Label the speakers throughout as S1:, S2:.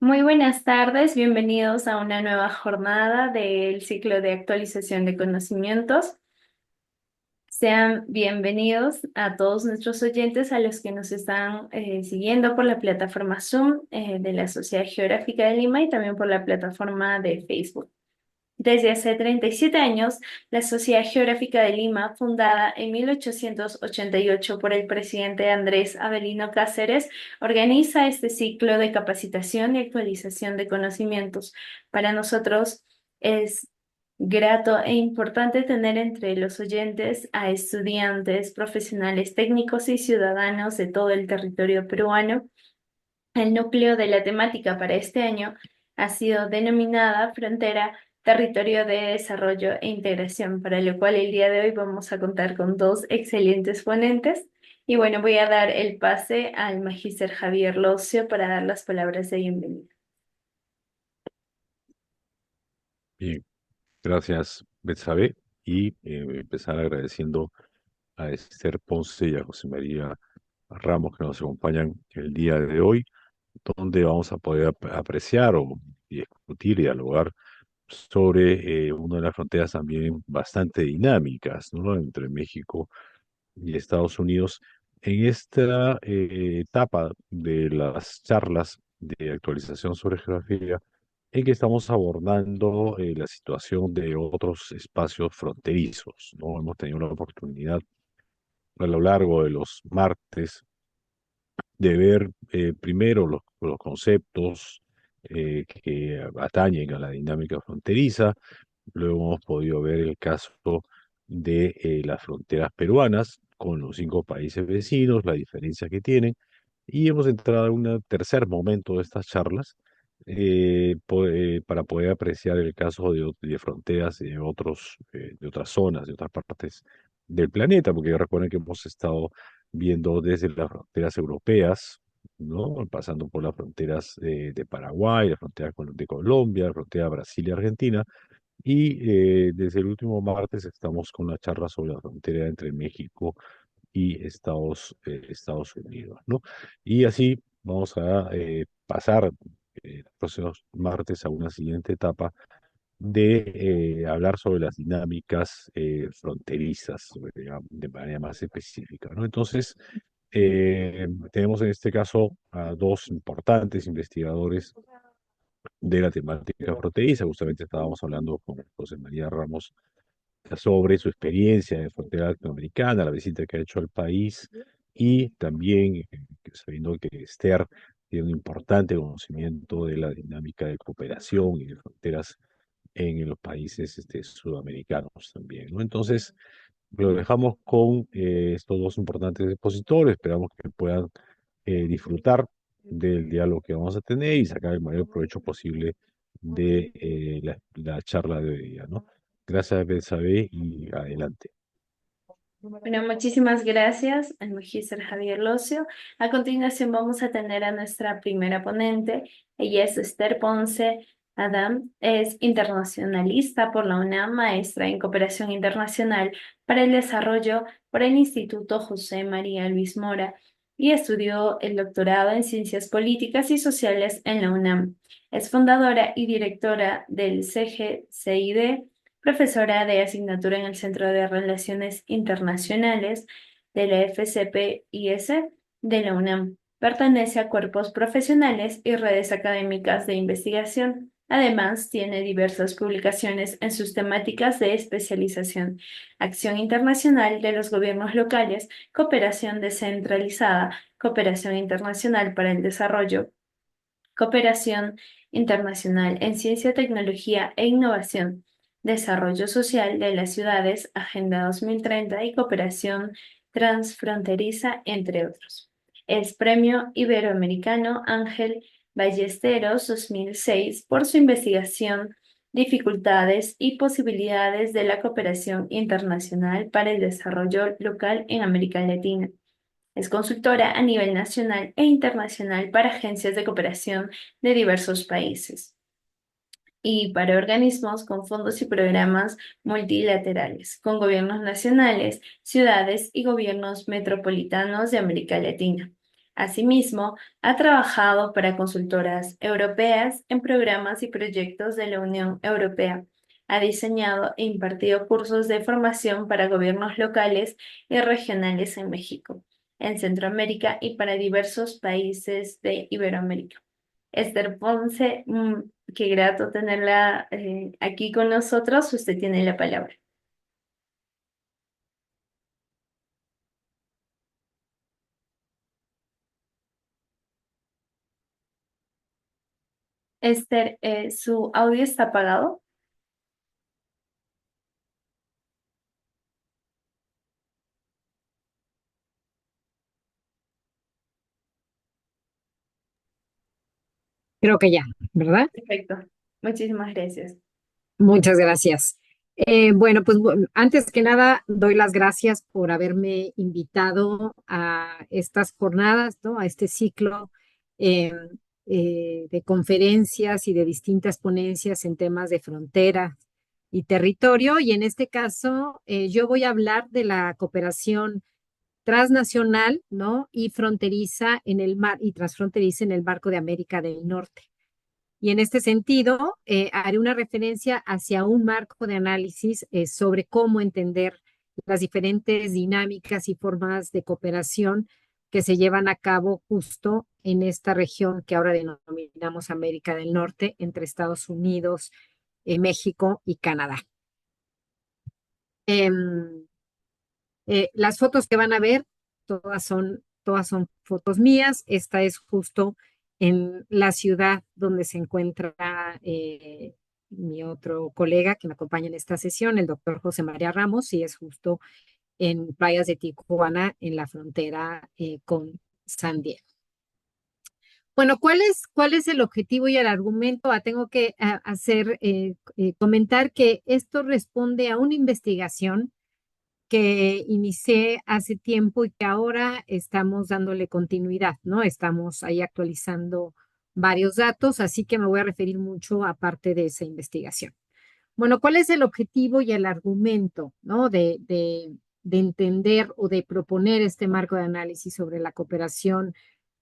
S1: Muy buenas tardes, bienvenidos a una nueva jornada del ciclo de actualización de conocimientos. Sean bienvenidos a todos nuestros oyentes, a los que nos están siguiendo por la plataforma Zoom de la Sociedad Geográfica de Lima y también por la plataforma de Facebook. Desde hace 37 años, la Sociedad Geográfica de Lima, fundada en 1888 por el presidente Andrés Avelino Cáceres, organiza este ciclo de capacitación y actualización de conocimientos. Para nosotros es grato e importante tener entre los oyentes a estudiantes, profesionales técnicos y ciudadanos de todo el territorio peruano. El núcleo de la temática para este año ha sido denominada Frontera, Territorio de Desarrollo e Integración, para lo cual el día de hoy vamos a contar con dos excelentes ponentes. Y bueno, voy a dar el pase al magíster Javier Locio para dar las palabras de bienvenida.
S2: Bien, gracias, Betsabe, y empezar agradeciendo a Esther Ponce y a José María Ramos que nos acompañan el día de hoy, donde vamos a poder apreciar y discutir y dialogar sobre una de las fronteras también bastante dinámicas, ¿no? Entre México y Estados Unidos. En esta etapa de las charlas de actualización sobre geografía, en que estamos abordando la situación de otros espacios fronterizos, ¿no? Hemos tenido la oportunidad a lo largo de los martes de ver primero los conceptos que atañen a la dinámica fronteriza. Luego hemos podido ver el caso de las fronteras peruanas con los 5 países vecinos, la diferencia que tienen, y hemos entrado en un tercer momento de estas charlas para poder apreciar el caso de fronteras de otras zonas, de otras partes del planeta, porque recuerden que hemos estado viendo desde las fronteras europeas, ¿no? Pasando por las fronteras de Paraguay, la frontera de Colombia, la frontera de Brasil y Argentina, y desde el último martes estamos con la charla sobre la frontera entre México y Estados Unidos, ¿no? Y así vamos a pasar los próximos martes a una siguiente etapa de hablar sobre las dinámicas fronterizas de manera más específica, ¿no? Entonces, tenemos en este caso a dos importantes investigadores de la temática fronteriza. Justamente estábamos hablando con José María Ramos sobre su experiencia en frontera latinoamericana, la visita que ha hecho al país y también sabiendo que Esther tiene un importante conocimiento de la dinámica de cooperación y de fronteras en los países sudamericanos también, ¿no? Entonces, lo dejamos con estos dos importantes expositores. Esperamos que puedan disfrutar del diálogo que vamos a tener y sacar el mayor provecho posible de la charla de hoy día, ¿no? Gracias, Betsabe, y adelante.
S1: Bueno, muchísimas gracias al magíster Javier Locio. A continuación vamos a tener a nuestra primera ponente. Ella es Esther Ponce Adam, es internacionalista por la UNAM, maestra en cooperación internacional para el desarrollo por el Instituto José María Luis Mora y estudió el doctorado en Ciencias Políticas y Sociales en la UNAM. Es fundadora y directora del CGCID, profesora de asignatura en el Centro de Relaciones Internacionales de la FCPIS de la UNAM. Pertenece a cuerpos profesionales y redes académicas de investigación. Además, tiene diversas publicaciones en sus temáticas de especialización: acción internacional de los gobiernos locales, cooperación descentralizada, cooperación internacional para el desarrollo, cooperación internacional en ciencia, tecnología e innovación, desarrollo social de las ciudades, Agenda 2030 y cooperación transfronteriza, entre otros. Es Premio Iberoamericano Ángel Ballesteros 2006 por su investigación Dificultades y posibilidades de la cooperación internacional para el desarrollo local en América Latina. Es consultora a nivel nacional e internacional para agencias de cooperación de diversos países y para organismos con fondos y programas multilaterales, con gobiernos nacionales, ciudades y gobiernos metropolitanos de América Latina. Asimismo, ha trabajado para consultoras europeas en programas y proyectos de la Unión Europea. Ha diseñado e impartido cursos de formación para gobiernos locales y regionales en México, en Centroamérica y para diversos países de Iberoamérica. Esther Ponce, qué grato tenerla aquí con nosotros. Usted tiene la palabra. Esther, ¿su audio está apagado?
S3: Creo que ya, ¿verdad?
S1: Perfecto. Muchísimas gracias.
S3: Muchas gracias. Bueno, pues antes que nada, doy las gracias por haberme invitado a estas jornadas, ¿no? A este ciclo eh, de conferencias y de distintas ponencias en temas de frontera y territorio. Y en este caso, yo voy a hablar de la cooperación transnacional, ¿no? Y fronteriza en el mar y transfronteriza en el marco de América del Norte. Y en este sentido, haré una referencia hacia un marco de análisis sobre cómo entender las diferentes dinámicas y formas de cooperación que se llevan a cabo justo en esta región que ahora denominamos América del Norte, entre Estados Unidos, México y Canadá. Em, las fotos que van a ver, todas son fotos mías. Esta es justo en la ciudad donde se encuentra mi otro colega que me acompaña en esta sesión, el doctor José María Ramos, y es justo en playas de Tijuana, en la frontera con San Diego. Bueno, cuál es el objetivo y el argumento? Tengo que comentar que esto responde a una investigación que inicié hace tiempo y que ahora estamos dándole continuidad, ¿no? Estamos ahí actualizando varios datos, así que me voy a referir mucho a parte de esa investigación. Bueno, ¿cuál es el objetivo y el argumento, ¿no? De entender o de proponer este marco de análisis sobre la cooperación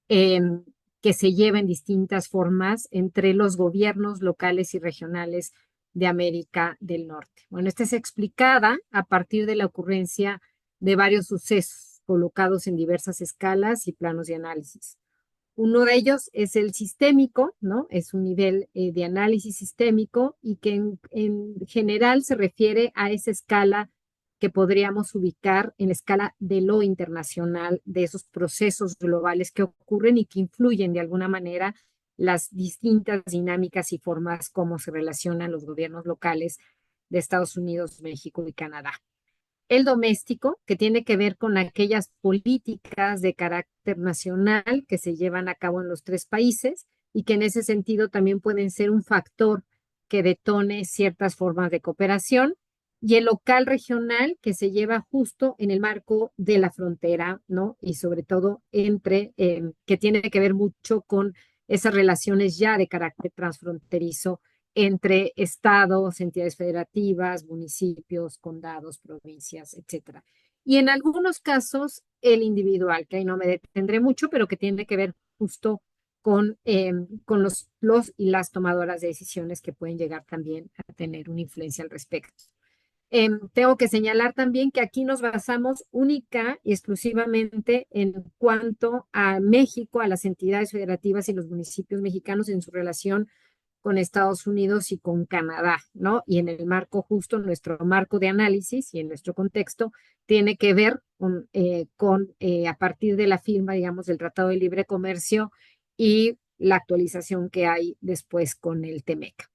S3: em, que se lleva en distintas formas entre los gobiernos locales y regionales de América del Norte? Bueno, esta es explicada a partir de la ocurrencia de varios sucesos colocados en diversas escalas y planos de análisis. Uno de ellos es el sistémico, ¿no? Es un nivel de análisis sistémico y que en general se refiere a esa escala que podríamos ubicar en la escala de lo internacional, de esos procesos globales que ocurren y que influyen de alguna manera las distintas dinámicas y formas como se relacionan los gobiernos locales de Estados Unidos, México y Canadá. El doméstico, que tiene que ver con aquellas políticas de carácter nacional que se llevan a cabo en los tres países y que en ese sentido también pueden ser un factor que detone ciertas formas de cooperación. Y el local regional, que se lleva justo en el marco de la frontera, ¿no? Y sobre todo que tiene que ver mucho con esas relaciones ya de carácter transfronterizo entre estados, entidades federativas, municipios, condados, provincias, etcétera. Y en algunos casos, el individual, que ahí no me detendré mucho, pero que tiene que ver justo con los y las tomadoras de decisiones que pueden llegar también a tener una influencia al respecto. Tengo que señalar también que aquí nos basamos única y exclusivamente en cuanto a México, a las entidades federativas y los municipios mexicanos en su relación con Estados Unidos y con Canadá, ¿no? Y en el marco justo, nuestro marco de análisis y en nuestro contexto, tiene que ver a partir de la firma, digamos, del Tratado de Libre Comercio y la actualización que hay después con el TEMEC.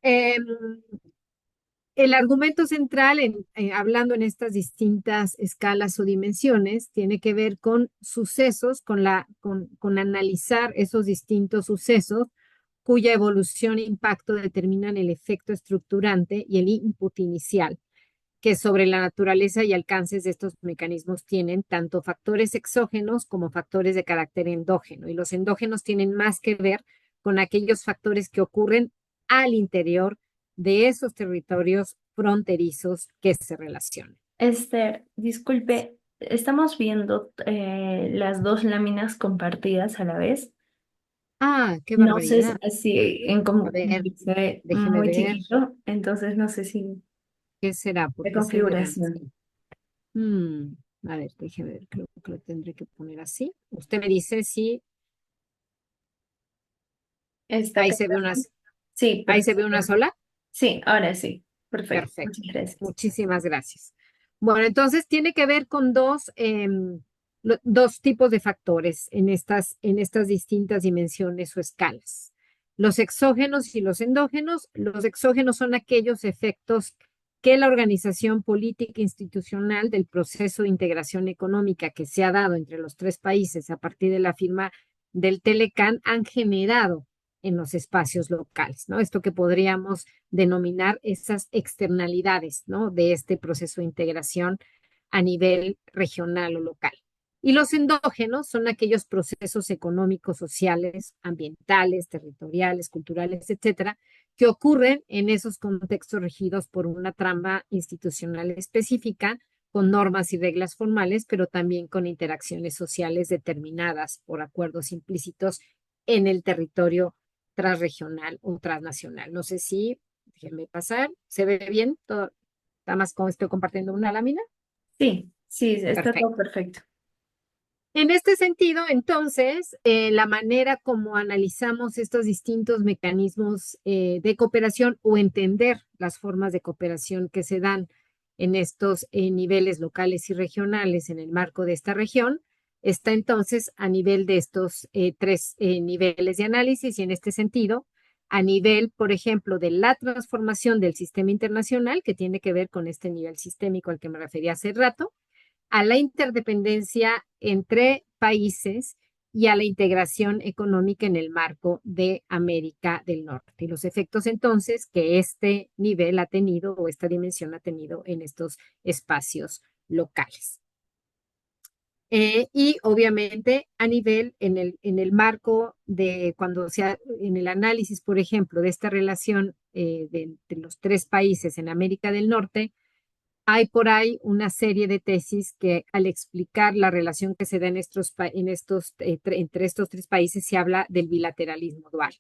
S3: Eh, el argumento central, hablando en estas distintas escalas o dimensiones, tiene que ver con sucesos, con analizar esos distintos sucesos cuya evolución e impacto determinan el efecto estructurante y el input inicial, que sobre la naturaleza y alcances de estos mecanismos tienen tanto factores exógenos como factores de carácter endógeno. Y los endógenos tienen más que ver con aquellos factores que ocurren al interior de esos territorios fronterizos que se relacionan.
S1: Esther, disculpe, estamos viendo las dos láminas compartidas a la vez.
S3: Ah, qué
S1: No sé
S3: barbaridad.
S1: si en
S3: A
S1: como
S3: ver,
S1: se ve
S3: déjeme
S1: muy
S3: ver
S1: chiquito, entonces no sé si
S3: qué será, por
S1: de
S3: qué se ve
S1: configuración.
S3: así. Mm, a ver, déjeme ver, creo que lo tendré que poner así. Usted me dice si
S1: ¿Está
S3: ahí
S1: acá?
S3: se ve
S1: Sí,
S3: ahí se ve
S1: perfecto.
S3: una sola.
S1: Sí, ahora sí. Perfecto.
S3: Perfecto.
S1: Muchas gracias.
S3: Muchísimas gracias. Bueno, entonces tiene que ver con dos tipos de factores en estas distintas dimensiones o escalas. Los exógenos y los endógenos. Los exógenos son aquellos efectos que la organización política institucional del proceso de integración económica que se ha dado entre los tres países a partir de la firma del Telecán han generado en los espacios locales, ¿no? Esto que podríamos denominar esas externalidades, ¿no? De este proceso de integración a nivel regional o local. Y los endógenos son aquellos procesos económicos, sociales, ambientales, territoriales, culturales, etcétera, que ocurren en esos contextos regidos por una trama institucional específica, con normas y reglas formales, pero también con interacciones sociales determinadas por acuerdos implícitos en el territorio transregional o transnacional. No sé si, déjenme pasar, ¿se ve bien? Todo, nada más como estoy compartiendo una lámina.
S1: Sí, sí, está todo
S3: Perfecto.
S1: perfecto.
S3: En este sentido, entonces, la manera como analizamos estos distintos mecanismos de cooperación o entender las formas de cooperación que se dan en estos niveles locales y regionales en el marco de esta región, está entonces a nivel de estos tres niveles de análisis y en este sentido, a nivel, por ejemplo, de la transformación del sistema internacional, que tiene que ver con este nivel sistémico al que me refería hace rato, a la interdependencia entre países y a la integración económica en el marco de América del Norte. Y los efectos entonces que este nivel ha tenido o esta dimensión ha tenido en estos espacios locales. Y obviamente a nivel en el marco de cuando sea en el análisis, por ejemplo, de esta relación de los tres países en América del Norte, hay por ahí una serie de tesis que al explicar la relación que se da entre estos tres países se habla del bilateralismo dual.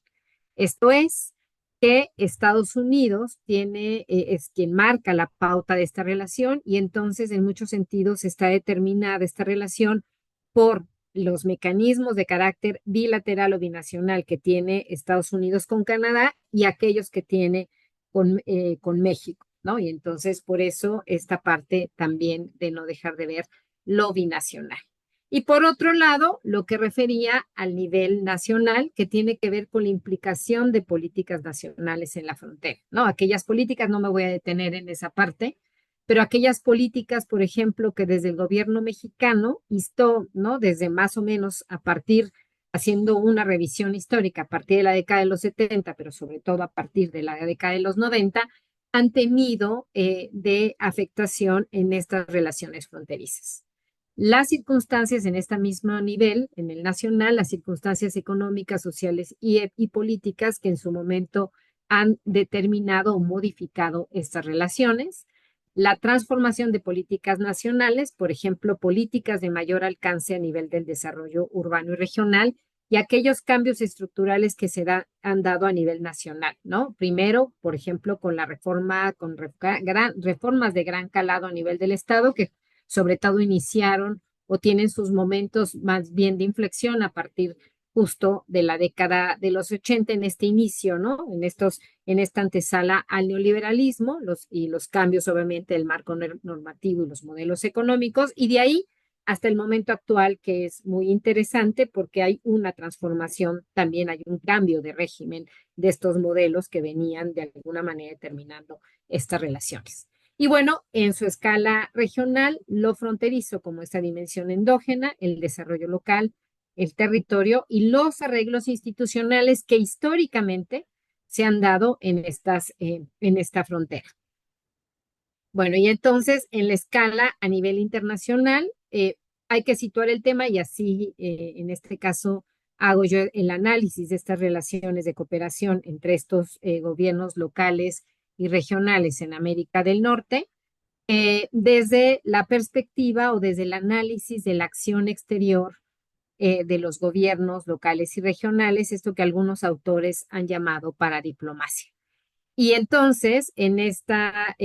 S3: Esto es que Estados Unidos es quien marca la pauta de esta relación y entonces en muchos sentidos está determinada esta relación por los mecanismos de carácter bilateral o binacional que tiene Estados Unidos con Canadá y aquellos que tiene con México, ¿no? Y entonces por eso esta parte también de no dejar de ver lo binacional. Y por otro lado, lo que refería al nivel nacional, que tiene que ver con la implicación de políticas nacionales en la frontera, ¿no? Aquellas políticas, no me voy a detener en esa parte, pero aquellas políticas, por ejemplo, que desde el gobierno mexicano instó, ¿no? Desde más o menos a partir, haciendo una revisión histórica a partir de la década de los 70, pero sobre todo a partir de la década de los 90, han tenido de afectación en estas relaciones fronterizas. Las circunstancias en este mismo nivel, en el nacional, las circunstancias económicas, sociales y políticas que en su momento han determinado o modificado estas relaciones, la transformación de políticas nacionales, por ejemplo, políticas de mayor alcance a nivel del desarrollo urbano y regional, y aquellos cambios estructurales que han dado a nivel nacional, ¿no? Primero, por ejemplo, con la reforma, reformas de gran calado a nivel del Estado, que sobre todo iniciaron o tienen sus momentos más bien de inflexión a partir justo de la década de los 80 en este inicio, ¿no? En esta antesala al neoliberalismo y los cambios obviamente del marco normativo y los modelos económicos y de ahí hasta el momento actual que es muy interesante porque hay una transformación, también hay un cambio de régimen de estos modelos que venían de alguna manera determinando estas relaciones. Y bueno, en su escala regional, lo fronterizo como esta dimensión endógena, el desarrollo local, el territorio y los arreglos institucionales que históricamente se han dado en esta frontera. Bueno, y entonces en la escala a nivel internacional hay que situar el tema y así en este caso hago yo el análisis de estas relaciones de cooperación entre estos gobiernos locales y regionales en América del Norte desde la perspectiva o desde el análisis de la acción exterior de los gobiernos locales y regionales, esto que algunos autores han llamado paradiplomacia. Y entonces, en esta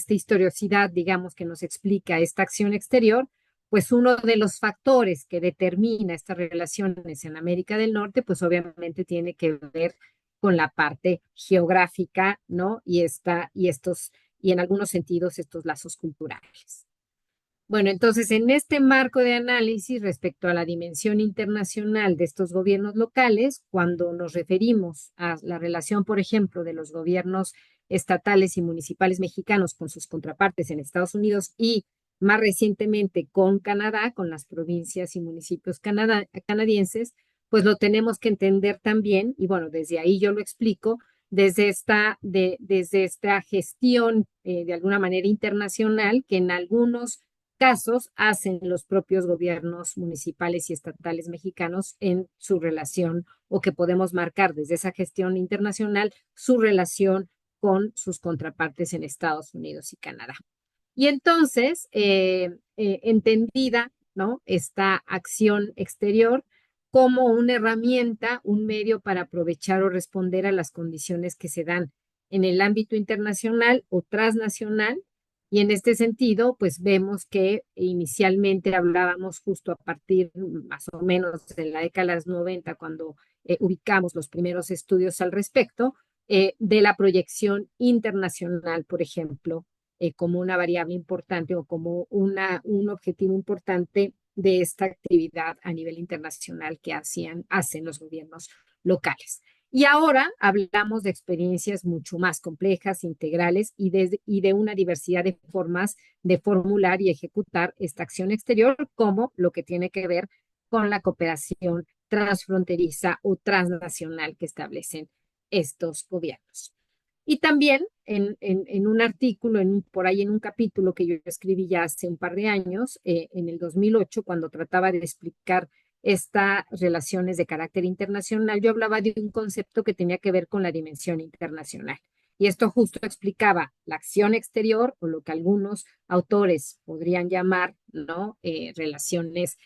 S3: historiosidad, digamos, que nos explica esta acción exterior, pues uno de los factores que determina estas relaciones en América del Norte, pues obviamente tiene que ver con la parte geográfica, ¿no? Y en algunos sentidos, estos lazos culturales. Bueno, entonces, en este marco de análisis respecto a la dimensión internacional de estos gobiernos locales, cuando nos referimos a la relación, por ejemplo, de los gobiernos estatales y municipales mexicanos con sus contrapartes en Estados Unidos y más recientemente con Canadá, con las provincias y municipios canadienses, pues lo tenemos que entender también, y bueno, desde ahí yo lo explico, desde esta gestión de alguna manera internacional que en algunos casos hacen los propios gobiernos municipales y estatales mexicanos en su relación o que podemos marcar desde esa gestión internacional su relación con sus contrapartes en Estados Unidos y Canadá. Y entonces, entendida, ¿no? Esta acción exterior como una herramienta, un medio para aprovechar o responder a las condiciones que se dan en el ámbito internacional o transnacional. Y en este sentido, pues vemos que inicialmente hablábamos justo a partir más o menos de la década de los 90, cuando ubicamos los primeros estudios al respecto, de la proyección internacional, por ejemplo, como una variable importante o como un objetivo importante de esta actividad a nivel internacional que hacen los gobiernos locales. Y ahora hablamos de experiencias mucho más complejas, integrales y de una diversidad de formas de formular y ejecutar esta acción exterior, como lo que tiene que ver con la cooperación transfronteriza o transnacional que establecen estos gobiernos. Y también en un artículo, por ahí en un capítulo que yo escribí ya hace un par de años, en el 2008, cuando trataba de explicar estas relaciones de carácter internacional, yo hablaba de un concepto que tenía que ver con la dimensión internacional. Y esto justo explicaba la acción exterior o lo que algunos autores podrían llamar, ¿no? Relaciones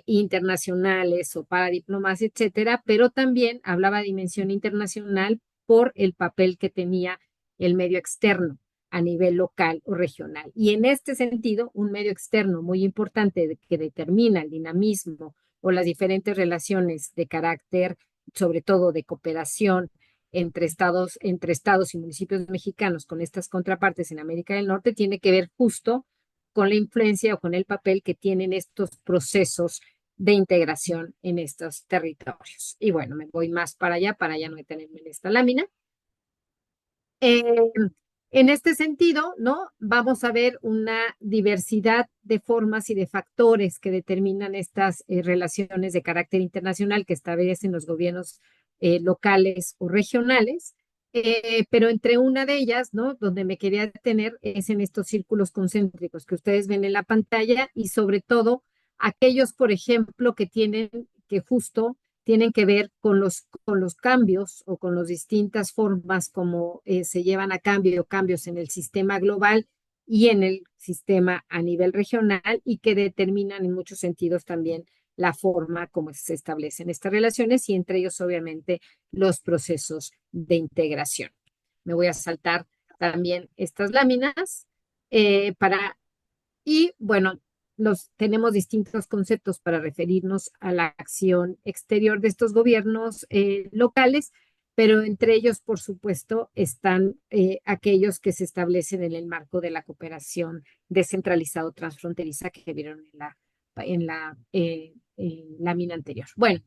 S3: internacionales o paradiplomacia, etcétera, pero también hablaba de dimensión internacional por el papel que tenía el medio externo a nivel local o regional. Y en este sentido, un medio externo muy importante que determina el dinamismo o las diferentes relaciones de carácter, sobre todo de cooperación entre estados y municipios mexicanos con estas contrapartes en América del Norte, tiene que ver justo con la influencia o con el papel que tienen estos procesos de integración en estos territorios. Y bueno, me voy más para allá no detenerme en esta lámina. En este sentido, ¿no? Vamos a ver una diversidad de formas y de factores que determinan estas relaciones de carácter internacional que establecen los gobiernos locales o regionales, pero entre una de ellas, ¿no? Donde me quería detener es en estos círculos concéntricos que ustedes ven en la pantalla y sobre todo aquellos, por ejemplo, que justo tienen que ver con los cambios o con las distintas formas como se llevan a cambios en el sistema global y en el sistema a nivel regional y que determinan en muchos sentidos también la forma como se establecen estas relaciones y entre ellos obviamente los procesos de integración. Me voy a saltar también estas láminas y bueno, tenemos distintos conceptos para referirnos a la acción exterior de estos gobiernos locales, pero entre ellos, por supuesto, están aquellos que se establecen en el marco de la cooperación descentralizada o transfronteriza que vieron en la lámina anterior. Bueno,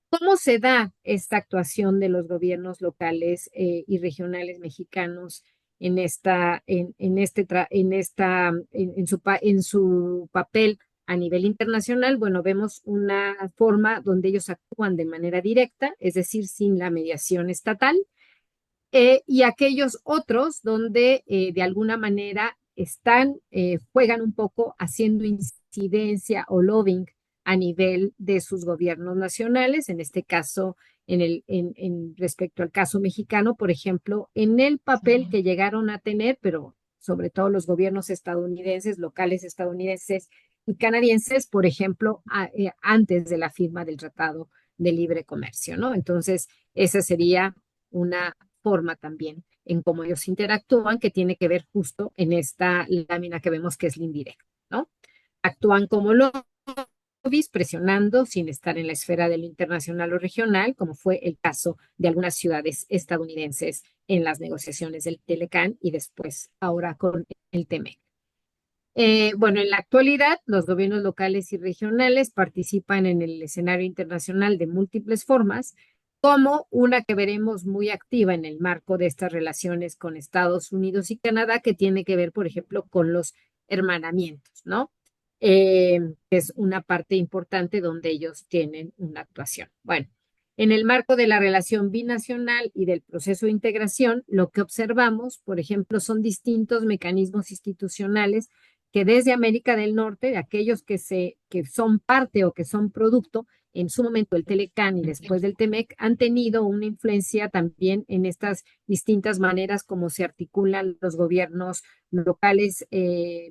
S3: ¿cómo se da esta actuación de los gobiernos locales y regionales mexicanos en su papel a nivel internacional? Bueno, vemos una forma donde ellos actúan de manera directa, es decir, sin la mediación estatal, y aquellos otros donde de alguna manera juegan un poco haciendo incidencia o lobbying a nivel de sus gobiernos nacionales, en este caso, respecto al caso mexicano, por ejemplo, en el papel que llegaron a tener, pero sobre todo los gobiernos estadounidenses, locales estadounidenses y canadienses, por ejemplo, antes de la firma del Tratado de Libre Comercio, ¿no? Entonces, esa sería una forma también en cómo ellos interactúan, que tiene que ver justo en esta lámina que vemos que es la indirecta, ¿no? Actúan como lobbies, presionando sin estar en la esfera de lo internacional o regional, como fue el caso de algunas ciudades estadounidenses en las negociaciones del Telecán y después ahora con el TEMEC. Bueno, en la actualidad, los gobiernos locales y regionales participan en el escenario internacional de múltiples formas, como una que veremos muy activa en el marco de estas relaciones con Estados Unidos y Canadá, que tiene que ver, por ejemplo, con los hermanamientos, ¿no? Que es una parte importante donde ellos tienen una actuación. Bueno, en el marco de la relación binacional y del proceso de integración, lo que observamos, por ejemplo, son distintos mecanismos institucionales que desde América del Norte, de aquellos que son parte o que son producto, en su momento el Telecán y después del TEMEC, han tenido una influencia también en estas distintas maneras como se articulan los gobiernos locales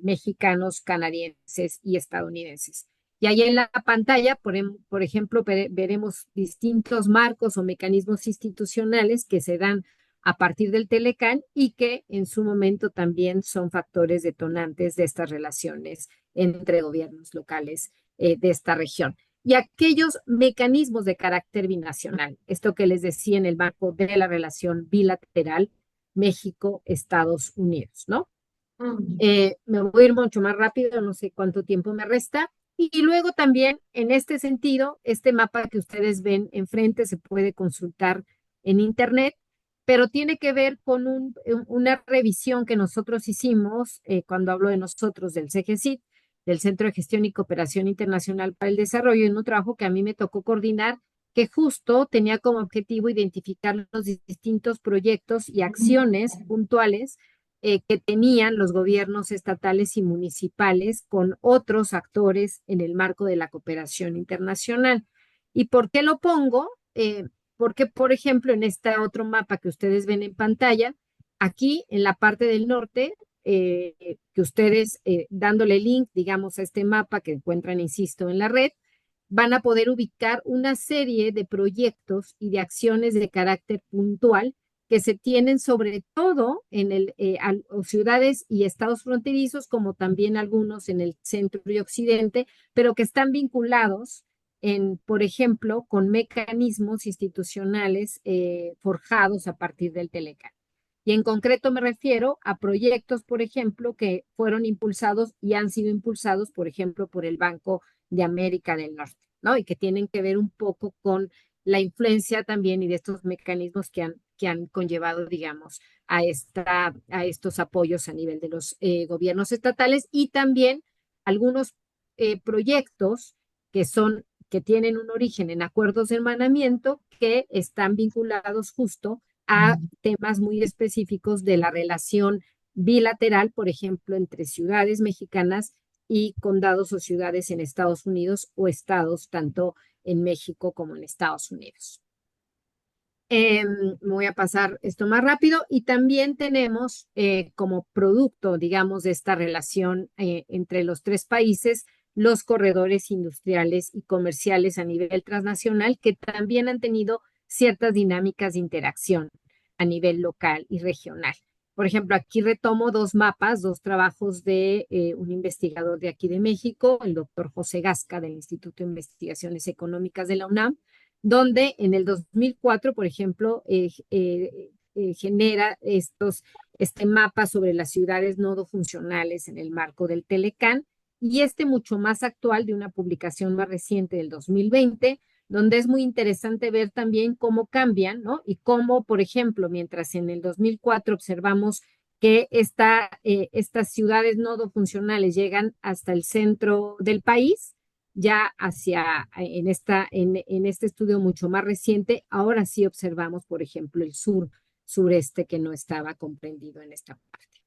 S3: mexicanos, canadienses y estadounidenses. Y ahí en la pantalla, por ejemplo, veremos distintos marcos o mecanismos institucionales que se dan a partir del Telecán y que en su momento también son factores detonantes de estas relaciones entre gobiernos locales de esta región. Y aquellos mecanismos de carácter binacional, esto que les decía en el marco de la relación bilateral México-Estados Unidos, ¿no? Me voy a ir mucho más rápido, no sé cuánto tiempo me resta. Y luego también, en este sentido, este mapa que ustedes ven enfrente se puede consultar en Internet, pero tiene que ver con una revisión que nosotros hicimos, cuando hablo de nosotros, del CGCIT, del Centro de Gestión y Cooperación Internacional para el Desarrollo, en un trabajo que a mí me tocó coordinar, que justo tenía como objetivo identificar los distintos proyectos y acciones puntuales que tenían los gobiernos estatales y municipales con otros actores en el marco de la cooperación internacional. ¿Y por qué lo pongo? Porque, por ejemplo, en este otro mapa que ustedes ven en pantalla, aquí en la parte del norte, que ustedes dándole link, digamos, a este mapa que encuentran, insisto, en la red, van a poder ubicar una serie de proyectos y de acciones de carácter puntual que se tienen sobre todo en ciudades y estados fronterizos, como también algunos en el centro y occidente, pero que están vinculados por ejemplo, con mecanismos institucionales forjados a partir del Telecán. Y en concreto me refiero a proyectos, por ejemplo, que fueron impulsados y han sido impulsados, por ejemplo, por el Banco de América del Norte, ¿no? Y que tienen que ver un poco con la influencia también y de estos mecanismos que han conllevado, digamos, a estos apoyos a nivel de los gobiernos estatales y también algunos proyectos que tienen un origen en acuerdos de hermanamiento que están vinculados justo a temas muy específicos de la relación bilateral, por ejemplo, entre ciudades mexicanas y condados o ciudades en Estados Unidos o estados tanto en México como en Estados Unidos. Voy a pasar esto más rápido y también tenemos como producto, digamos, de esta relación entre los tres países, los corredores industriales y comerciales a nivel transnacional que también han tenido ciertas dinámicas de interacción a nivel local y regional. Por ejemplo, aquí retomo dos mapas, dos trabajos de un investigador de aquí de México, el doctor José Gasca del Instituto de Investigaciones Económicas de la UNAM, donde en el 2004, por ejemplo, genera este mapa sobre las ciudades nodo funcionales en el marco del Telecán, y mucho más actual de una publicación más reciente del 2020, donde es muy interesante ver también cómo cambian, ¿no? Y cómo, por ejemplo, mientras en el 2004 observamos que estas ciudades nodo funcionales llegan hasta el centro del país, ya en este estudio mucho más reciente, ahora sí observamos, por ejemplo, el sureste que no estaba comprendido en esta parte.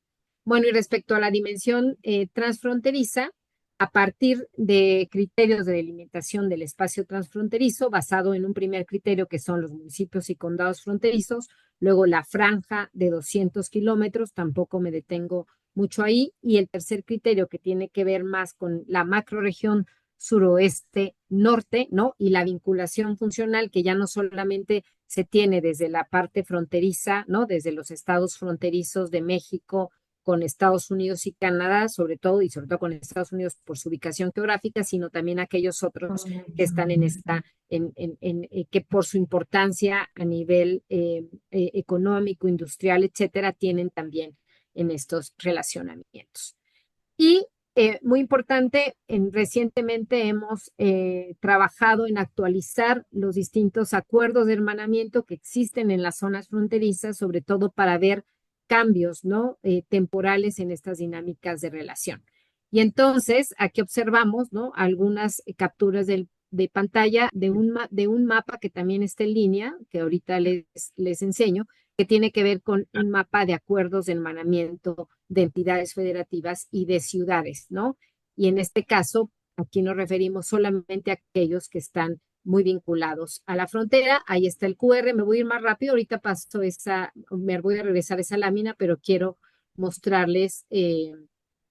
S3: Bueno, y respecto a la dimensión transfronteriza, a partir de criterios de delimitación del espacio transfronterizo, basado en un primer criterio que son los municipios y condados fronterizos, luego la franja de 200 kilómetros, tampoco me detengo mucho ahí. Y el tercer criterio, que tiene que ver más con la macroregión suroeste norte, ¿no? Y la vinculación funcional, que ya no solamente se tiene desde la parte fronteriza, ¿no? Desde los estados fronterizos de México con Estados Unidos y Canadá, sobre todo, y sobre todo con Estados Unidos por su ubicación geográfica, sino también aquellos otros que están en que por su importancia a nivel económico, industrial, etcétera, tienen también en estos relacionamientos. Y muy importante, recientemente hemos trabajado en actualizar los distintos acuerdos de hermanamiento que existen en las zonas fronterizas, sobre todo para ver cambios, ¿no? Temporales en estas dinámicas de relación. Y entonces aquí observamos, ¿no? Algunas capturas de pantalla de un mapa que también está en línea, que ahorita les enseño, que tiene que ver con un mapa de acuerdos de hermanamiento de entidades federativas y de ciudades, ¿no? Y en este caso, aquí nos referimos solamente a aquellos que están muy vinculados a la frontera. Ahí está el QR, me voy a ir más rápido, ahorita paso me voy a regresar esa lámina, pero quiero mostrarles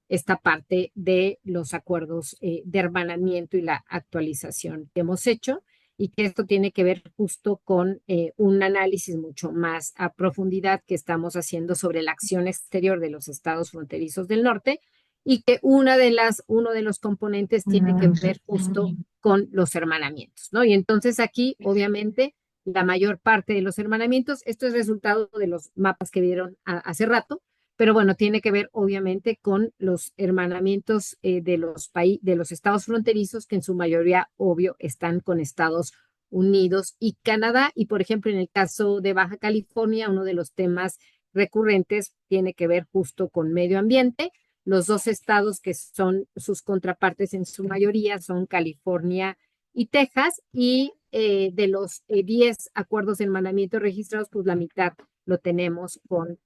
S3: esta parte de los acuerdos de hermanamiento y la actualización que hemos hecho y que esto tiene que ver justo con un análisis mucho más a profundidad que estamos haciendo sobre la acción exterior de los estados fronterizos del norte y que uno de los componentes tiene que ver justo con los hermanamientos, ¿no? Y entonces aquí, obviamente, la mayor parte de los hermanamientos, esto es resultado de los mapas que vieron hace rato, pero bueno, tiene que ver obviamente con los hermanamientos de los estados fronterizos que en su mayoría, obvio, están con Estados Unidos y Canadá. Y por ejemplo, en el caso de Baja California, uno de los temas recurrentes tiene que ver justo con medio ambiente. Los dos estados que son sus contrapartes en su mayoría son California y Texas, y de los 10 acuerdos de hermanamiento registrados, pues la mitad lo tenemos con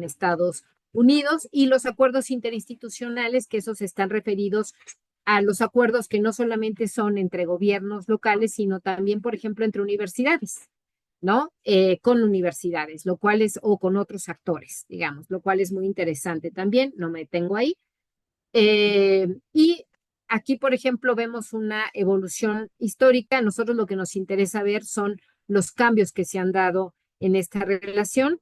S3: Estados Unidos, y los acuerdos interinstitucionales, que esos están referidos a los acuerdos que no solamente son entre gobiernos locales, sino también, por ejemplo, entre universidades, ¿no? Con universidades, lo cual o con otros actores, digamos, lo cual es muy interesante también, no me detengo ahí. Y aquí, por ejemplo, vemos una evolución histórica. Nosotros lo que nos interesa ver son los cambios que se han dado en esta relación.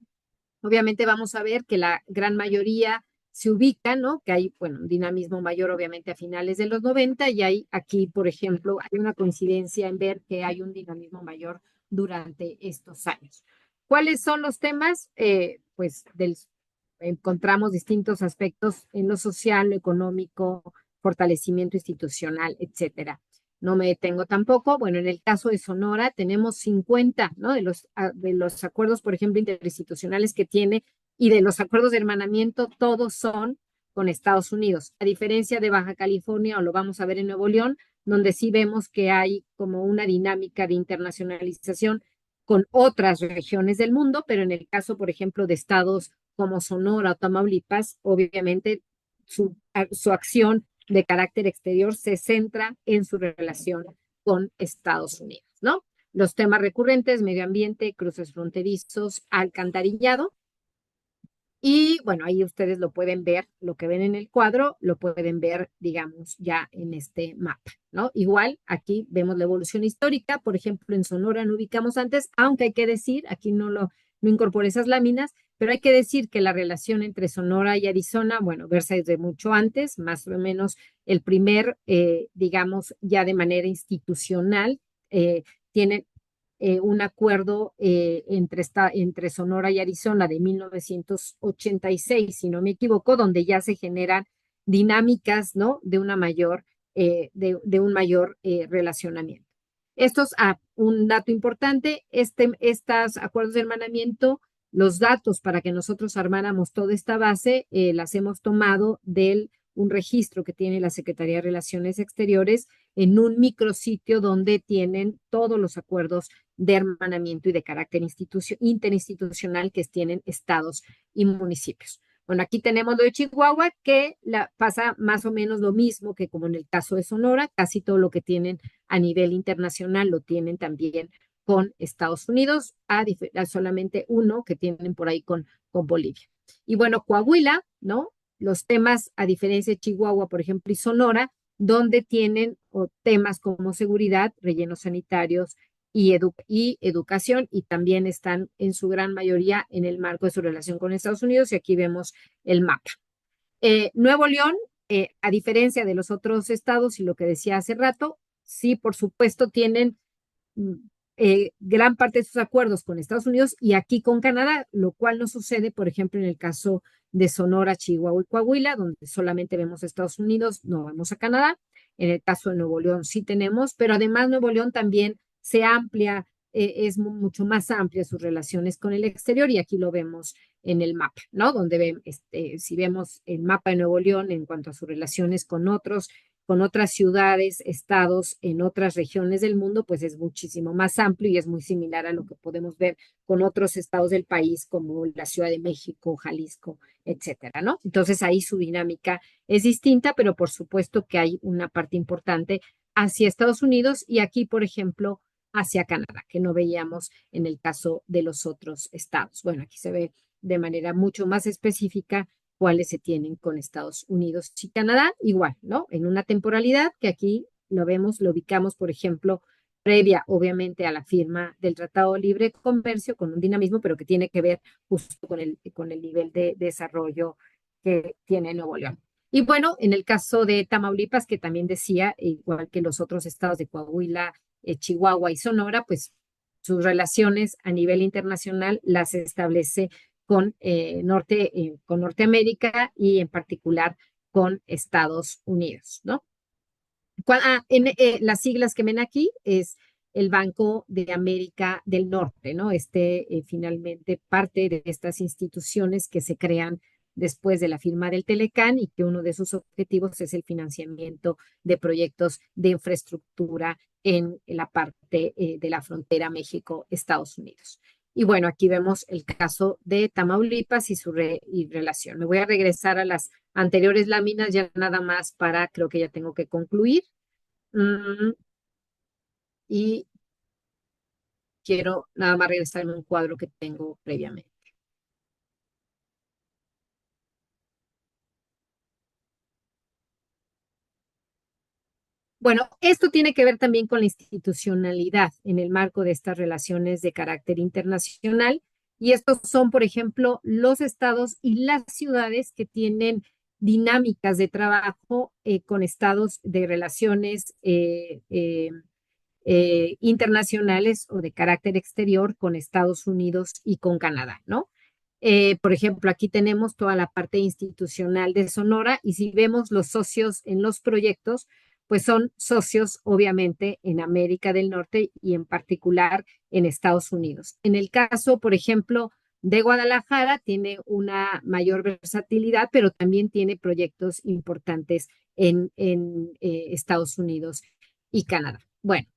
S3: Obviamente vamos a ver que la gran mayoría se ubica, ¿no? Que hay, bueno, un dinamismo mayor obviamente a finales de los 90, y hay aquí, por ejemplo, hay una coincidencia en ver que hay un dinamismo mayor durante estos años. ¿Cuáles son los temas? Pues encontramos distintos aspectos en lo social, lo económico, fortalecimiento institucional, etcétera. No me detengo tampoco. Bueno, en el caso de Sonora tenemos 50, ¿no? De los acuerdos, por ejemplo, interinstitucionales que tiene, y de los acuerdos de hermanamiento, todos son con Estados Unidos, a diferencia de Baja California, o lo vamos a ver en Nuevo León, donde sí vemos que hay como una dinámica de internacionalización con otras regiones del mundo, pero en el caso, por ejemplo, de estados como Sonora o Tamaulipas, obviamente su acción de carácter exterior se centra en su relación con Estados Unidos, ¿no? Los temas recurrentes: medio ambiente, cruces fronterizos, alcantarillado. Y bueno, ahí ustedes lo pueden ver, lo que ven en el cuadro, lo pueden ver, digamos, ya en este mapa, ¿no? Igual, aquí vemos la evolución histórica. Por ejemplo, en Sonora no ubicamos antes, aunque hay que decir, aquí no incorporé esas láminas, pero hay que decir que la relación entre Sonora y Arizona, bueno, versa desde mucho antes, más o menos el primer, digamos, ya de manera institucional, tienen un acuerdo entre Sonora y Arizona de 1986, si no me equivoco, donde ya se generan dinámicas, ¿no? De un mayor relacionamiento. Un dato importante: estos acuerdos de hermanamiento, los datos para que nosotros armáramos toda esta base, las hemos tomado un registro que tiene la Secretaría de Relaciones Exteriores en un micrositio donde tienen todos los acuerdos de hermanamiento y de carácter interinstitucional que tienen estados y municipios. Bueno, aquí tenemos lo de Chihuahua, que pasa más o menos lo mismo que como en el caso de Sonora. Casi todo lo que tienen a nivel internacional lo tienen también con Estados Unidos, solamente uno que tienen por ahí con Bolivia. Y bueno, Coahuila, ¿no? los temas, a diferencia de Chihuahua, por ejemplo, y Sonora, donde tienen temas como seguridad, rellenos sanitarios y educación, y también están en su gran mayoría en el marco de su relación con Estados Unidos, y aquí vemos el mapa. Nuevo León, a diferencia de los otros estados y lo que decía hace rato, sí, por supuesto, tienen mm, gran parte de sus acuerdos con Estados Unidos y aquí con Canadá, lo cual no sucede, por ejemplo, en el caso de Sonora, Chihuahua y Coahuila, donde solamente vemos a Estados Unidos, no vemos a Canadá. En el caso de Nuevo León sí tenemos, pero además Nuevo León también se amplia, es mucho más amplia sus relaciones con el exterior y aquí lo vemos en el mapa, ¿no? Donde si vemos el mapa de Nuevo León en cuanto a sus relaciones con otras ciudades, estados en otras regiones del mundo, pues es muchísimo más amplio y es muy similar a lo que podemos ver con otros estados del país como la Ciudad de México, Jalisco, etcétera, ¿no? Entonces ahí su dinámica es distinta, pero por supuesto que hay una parte importante hacia Estados Unidos y aquí, por ejemplo, hacia Canadá, que no veíamos en el caso de los otros estados. Bueno, aquí se ve de manera mucho más específica cuáles se tienen con Estados Unidos y Canadá, igual, ¿no? En una temporalidad que aquí lo vemos, lo ubicamos, por ejemplo, previa, obviamente, a la firma del Tratado de Libre Comercio, con un dinamismo, pero que tiene que ver justo con el nivel de desarrollo que tiene Nuevo León. Y bueno, en el caso de Tamaulipas, que también decía, igual que los otros estados de Coahuila, Chihuahua y Sonora, pues sus relaciones a nivel internacional las establece con Norteamérica y en particular con Estados Unidos, ¿no? Las siglas que ven aquí es el Banco de América del Norte, ¿no? Finalmente parte de estas instituciones que se crean después de la firma del Telecán y que uno de sus objetivos es el financiamiento de proyectos de infraestructura en la parte de la frontera México-Estados Unidos. Y bueno, aquí vemos el caso de Tamaulipas y su relación. Me voy a regresar a las anteriores láminas ya nada más creo que ya tengo que concluir. Y quiero nada más regresarme a un cuadro que tengo previamente. Bueno, esto tiene que ver también con la institucionalidad en el marco de estas relaciones de carácter internacional. Y estos son, por ejemplo, los estados y las ciudades que tienen dinámicas de trabajo con estados de relaciones internacionales o de carácter exterior con Estados Unidos y con Canadá, ¿no? Por ejemplo, aquí tenemos toda la parte institucional de Sonora y si vemos los socios en los proyectos, pues son socios obviamente en América del Norte y en particular en Estados Unidos. En el caso, por ejemplo, de Guadalajara, tiene una mayor versatilidad, pero también tiene proyectos importantes en Estados Unidos y Canadá. Bueno,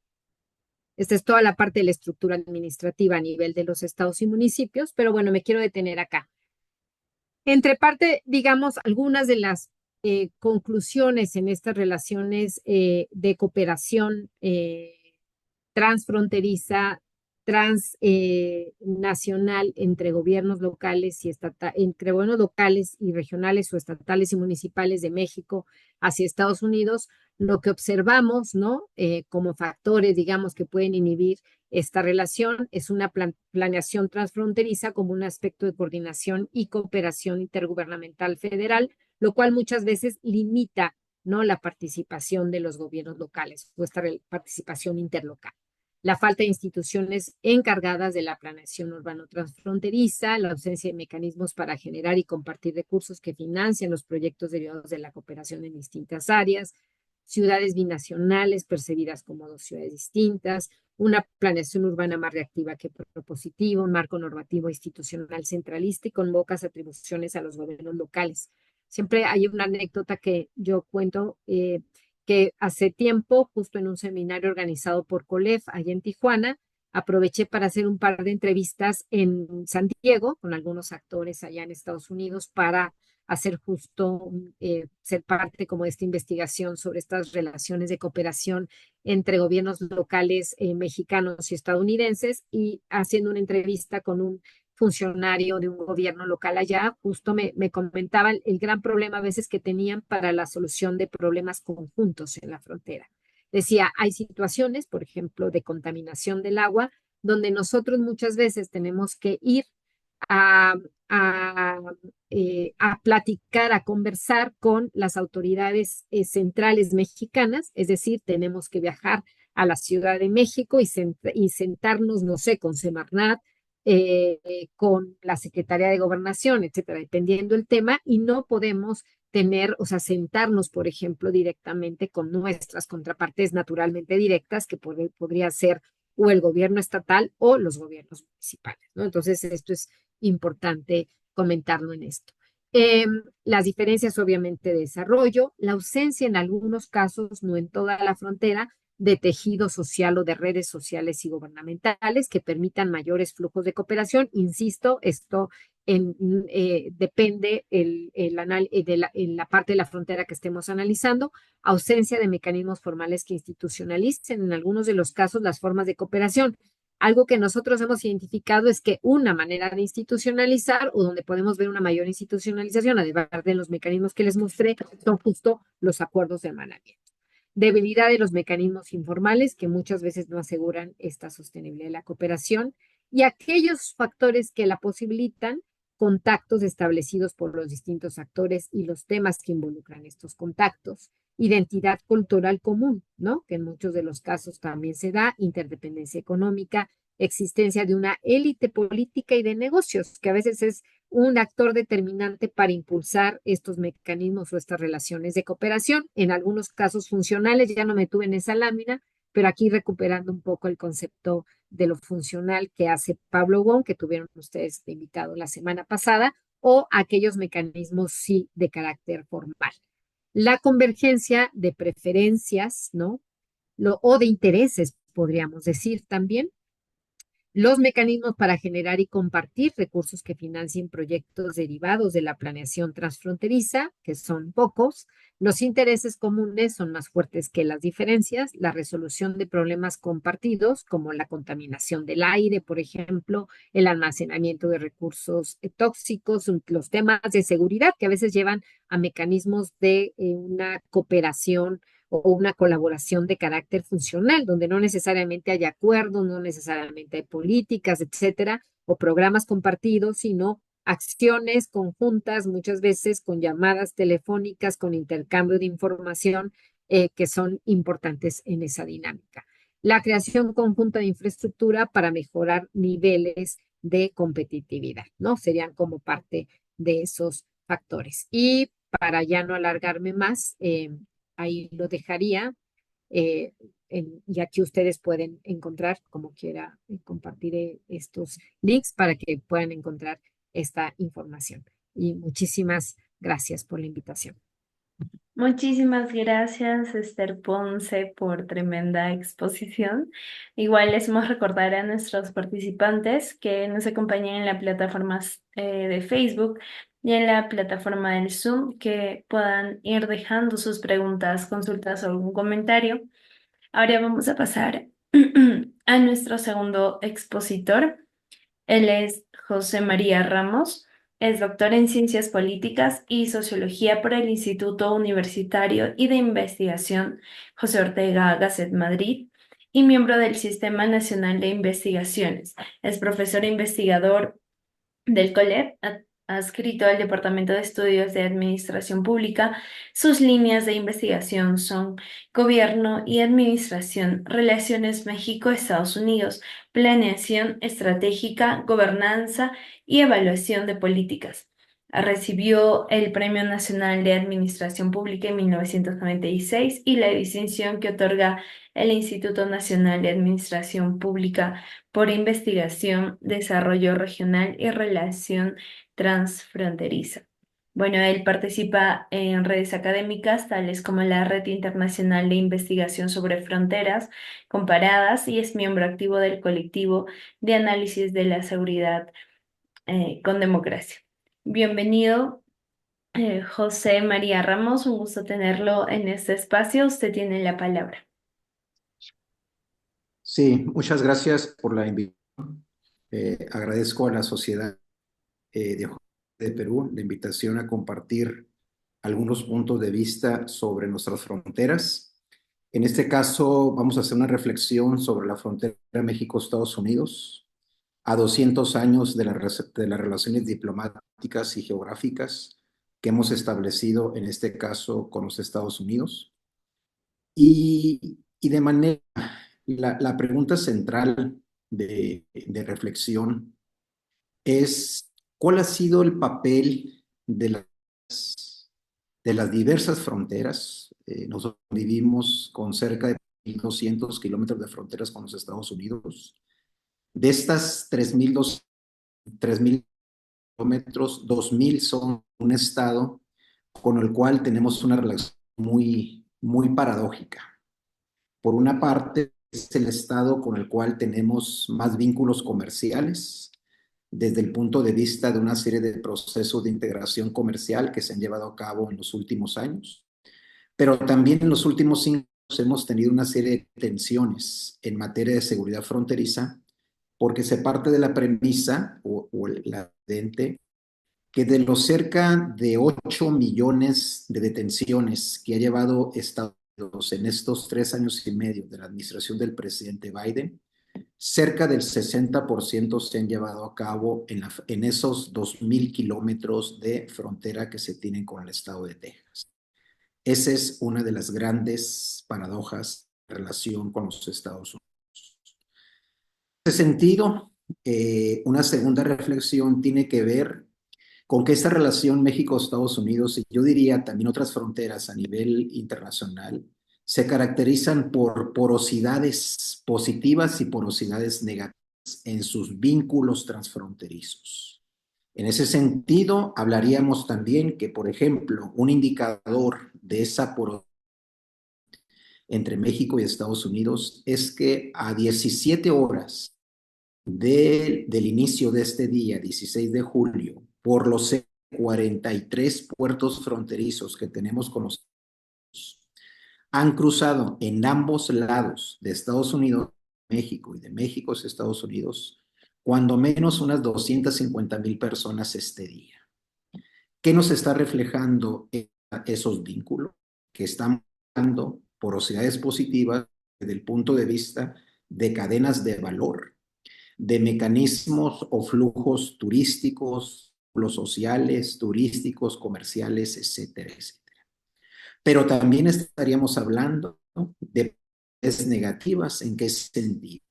S3: esta es toda la parte de la estructura administrativa a nivel de los estados y municipios, pero bueno, me quiero detener acá. Entre parte, digamos, algunas de las conclusiones en estas relaciones de cooperación transfronteriza, transnacional entre gobiernos locales y entre gobiernos locales y regionales o estatales y municipales de México hacia Estados Unidos, lo que observamos, ¿no? Como factores, digamos, que pueden inhibir esta relación es una planeación transfronteriza como un aspecto de coordinación y cooperación intergubernamental federal, lo cual muchas veces limita, ¿no? La participación de los gobiernos locales o esta participación interlocal. La falta de instituciones encargadas de la planeación urbano transfronteriza, la ausencia de mecanismos para generar y compartir recursos que financian los proyectos derivados de la cooperación en distintas áreas, ciudades binacionales percibidas como dos ciudades distintas, una planeación urbana más reactiva que propositiva, un marco normativo institucional centralista y con pocas atribuciones a los gobiernos locales. Siempre hay una anécdota que yo cuento que hace tiempo, justo en un seminario organizado por COLEF allá en Tijuana, aproveché para hacer un par de entrevistas en San Diego con algunos actores allá en Estados Unidos para hacer justo, ser parte como de esta investigación sobre estas relaciones de cooperación entre gobiernos locales mexicanos y estadounidenses y haciendo una entrevista con un funcionario de un gobierno local allá, justo me comentaba el gran problema a veces que tenían para la solución de problemas conjuntos en la frontera. Decía, hay situaciones, por ejemplo, de contaminación del agua, donde nosotros muchas veces tenemos que ir a, a, a platicar, a conversar con las autoridades centrales mexicanas, es decir, tenemos que viajar a la Ciudad de México y sentarnos, no sé, con Semarnat, con la Secretaría de Gobernación, etcétera, dependiendo el tema, y no podemos tener, o sea, sentarnos, por ejemplo, directamente con nuestras contrapartes naturalmente directas, que podría ser o el gobierno estatal o los gobiernos municipales, ¿no? Entonces, esto es importante comentarlo en esto. Las diferencias, obviamente, de desarrollo, la ausencia en algunos casos, no en toda la frontera, de tejido social o de redes sociales y gubernamentales que permitan mayores flujos de cooperación. Insisto, esto depende en la parte de la frontera que estemos analizando, ausencia de mecanismos formales que institucionalicen en algunos de los casos las formas de cooperación. Algo que nosotros hemos identificado es que una manera de institucionalizar o donde podemos ver una mayor institucionalización, además de los mecanismos que les mostré, son justo los acuerdos de hermanamiento. Debilidad de los mecanismos informales que muchas veces no aseguran esta sostenibilidad de la cooperación y aquellos factores que la posibilitan, contactos establecidos por los distintos actores y los temas que involucran estos contactos, identidad cultural común, ¿no? Que en muchos de los casos también se da, interdependencia económica, existencia de una élite política y de negocios, que a veces es un actor determinante para impulsar estos mecanismos o estas relaciones de cooperación, en algunos casos funcionales, ya no me tuve en esa lámina, pero aquí recuperando un poco el concepto de lo funcional que hace Pablo Wong, que tuvieron ustedes de invitado la semana pasada, o aquellos mecanismos sí de carácter formal. La convergencia de preferencias, ¿no? O de intereses, podríamos decir también, los mecanismos para generar y compartir recursos que financien proyectos derivados de la planeación transfronteriza, que son pocos, los intereses comunes son más fuertes que las diferencias, la resolución de problemas compartidos, como la contaminación del aire, por ejemplo, el almacenamiento de recursos tóxicos, los temas de seguridad que a veces llevan a mecanismos de una cooperación o una colaboración de carácter funcional, donde no necesariamente hay acuerdos, no necesariamente hay políticas, etcétera, o programas compartidos, sino acciones conjuntas, muchas veces con llamadas telefónicas, con intercambio de información, que son importantes en esa dinámica. La creación conjunta de infraestructura para mejorar niveles de competitividad, ¿no? Serían como parte de esos factores. Y para ya no alargarme más, ahí lo dejaría. Y aquí ustedes pueden encontrar, como quiera, compartiré estos links para que puedan encontrar esta información. Y muchísimas gracias por la invitación.
S1: Muchísimas gracias, Esther Ponce, por tremenda exposición. Igual les vamos a recordar a nuestros participantes que nos acompañan en la plataforma de Facebook y en la plataforma del Zoom, que puedan ir dejando sus preguntas, consultas o algún comentario. Ahora vamos a pasar a nuestro segundo expositor. Él es José María Ramos, es doctor en Ciencias Políticas y Sociología por el Instituto Universitario y de Investigación José Ortega Gasset Madrid y miembro del Sistema Nacional de Investigaciones. Es profesor e investigador del COLEP, adscrito al Departamento de Estudios de Administración Pública. Sus líneas de investigación son Gobierno y Administración, Relaciones México-Estados Unidos, Planeación Estratégica, Gobernanza y Evaluación de Políticas. Recibió el Premio Nacional de Administración Pública en 1996 y la distinción que otorga el Instituto Nacional de Administración Pública por investigación, desarrollo regional y relación transfronteriza. Bueno, él participa en redes académicas tales como la Red Internacional de Investigación sobre Fronteras Comparadas y es miembro activo del colectivo de análisis de la seguridad con democracia. Bienvenido, José María Ramos, un gusto tenerlo en este espacio. Usted tiene la palabra.
S4: Sí, muchas gracias por la invitación. agradezco a la Sociedad de Perú la invitación a compartir algunos puntos de vista sobre nuestras fronteras. En este caso, vamos a hacer una reflexión sobre la frontera México-Estados Unidos, a 200 años de las relaciones diplomáticas y geográficas que hemos establecido, en este caso, con los Estados Unidos. Y de manera, la pregunta central de reflexión es: ¿cuál ha sido el papel de las diversas fronteras? Nosotros vivimos con cerca de 1.200 kilómetros de fronteras con los Estados Unidos. De estas 3.000 kilómetros, 2.000 son un estado con el cual tenemos una relación muy, muy paradójica. Por una parte, es el estado con el cual tenemos más vínculos comerciales, desde el punto de vista de una serie de procesos de integración comercial que se han llevado a cabo en los últimos años. Pero también en los últimos 5 años hemos tenido una serie de tensiones en materia de seguridad fronteriza, porque se parte de la premisa o la evidente que de los cerca de 8 millones de detenciones que ha llevado Estados Unidos en estos 3 años y medio de la administración del presidente Biden, cerca del 60% se han llevado a cabo en esos 2.000 kilómetros de frontera que se tienen con el estado de Texas. Esa es una de las grandes paradojas en relación con los Estados Unidos. En ese sentido, una segunda reflexión tiene que ver con que esta relación México-Estados Unidos, y yo diría también otras fronteras a nivel internacional, se caracterizan por porosidades positivas y porosidades negativas en sus vínculos transfronterizos. En ese sentido, hablaríamos también que, por ejemplo, un indicador de esa porosidad entre México y Estados Unidos es que a 17 horas del inicio de este día, 16 de julio, por los 43 puertos fronterizos que tenemos con los Estados Unidos, han cruzado en ambos lados de Estados Unidos, México, y de México a Estados Unidos, cuando menos unas 250,000 personas este día. ¿Qué nos está reflejando esos vínculos? Que están dando porosidades positivas desde el punto de vista de cadenas de valor, de mecanismos o flujos turísticos, los sociales, turísticos, comerciales, etcétera, etcétera. Pero también estaríamos hablando, ¿no?, de negativas. ¿En qué sentido?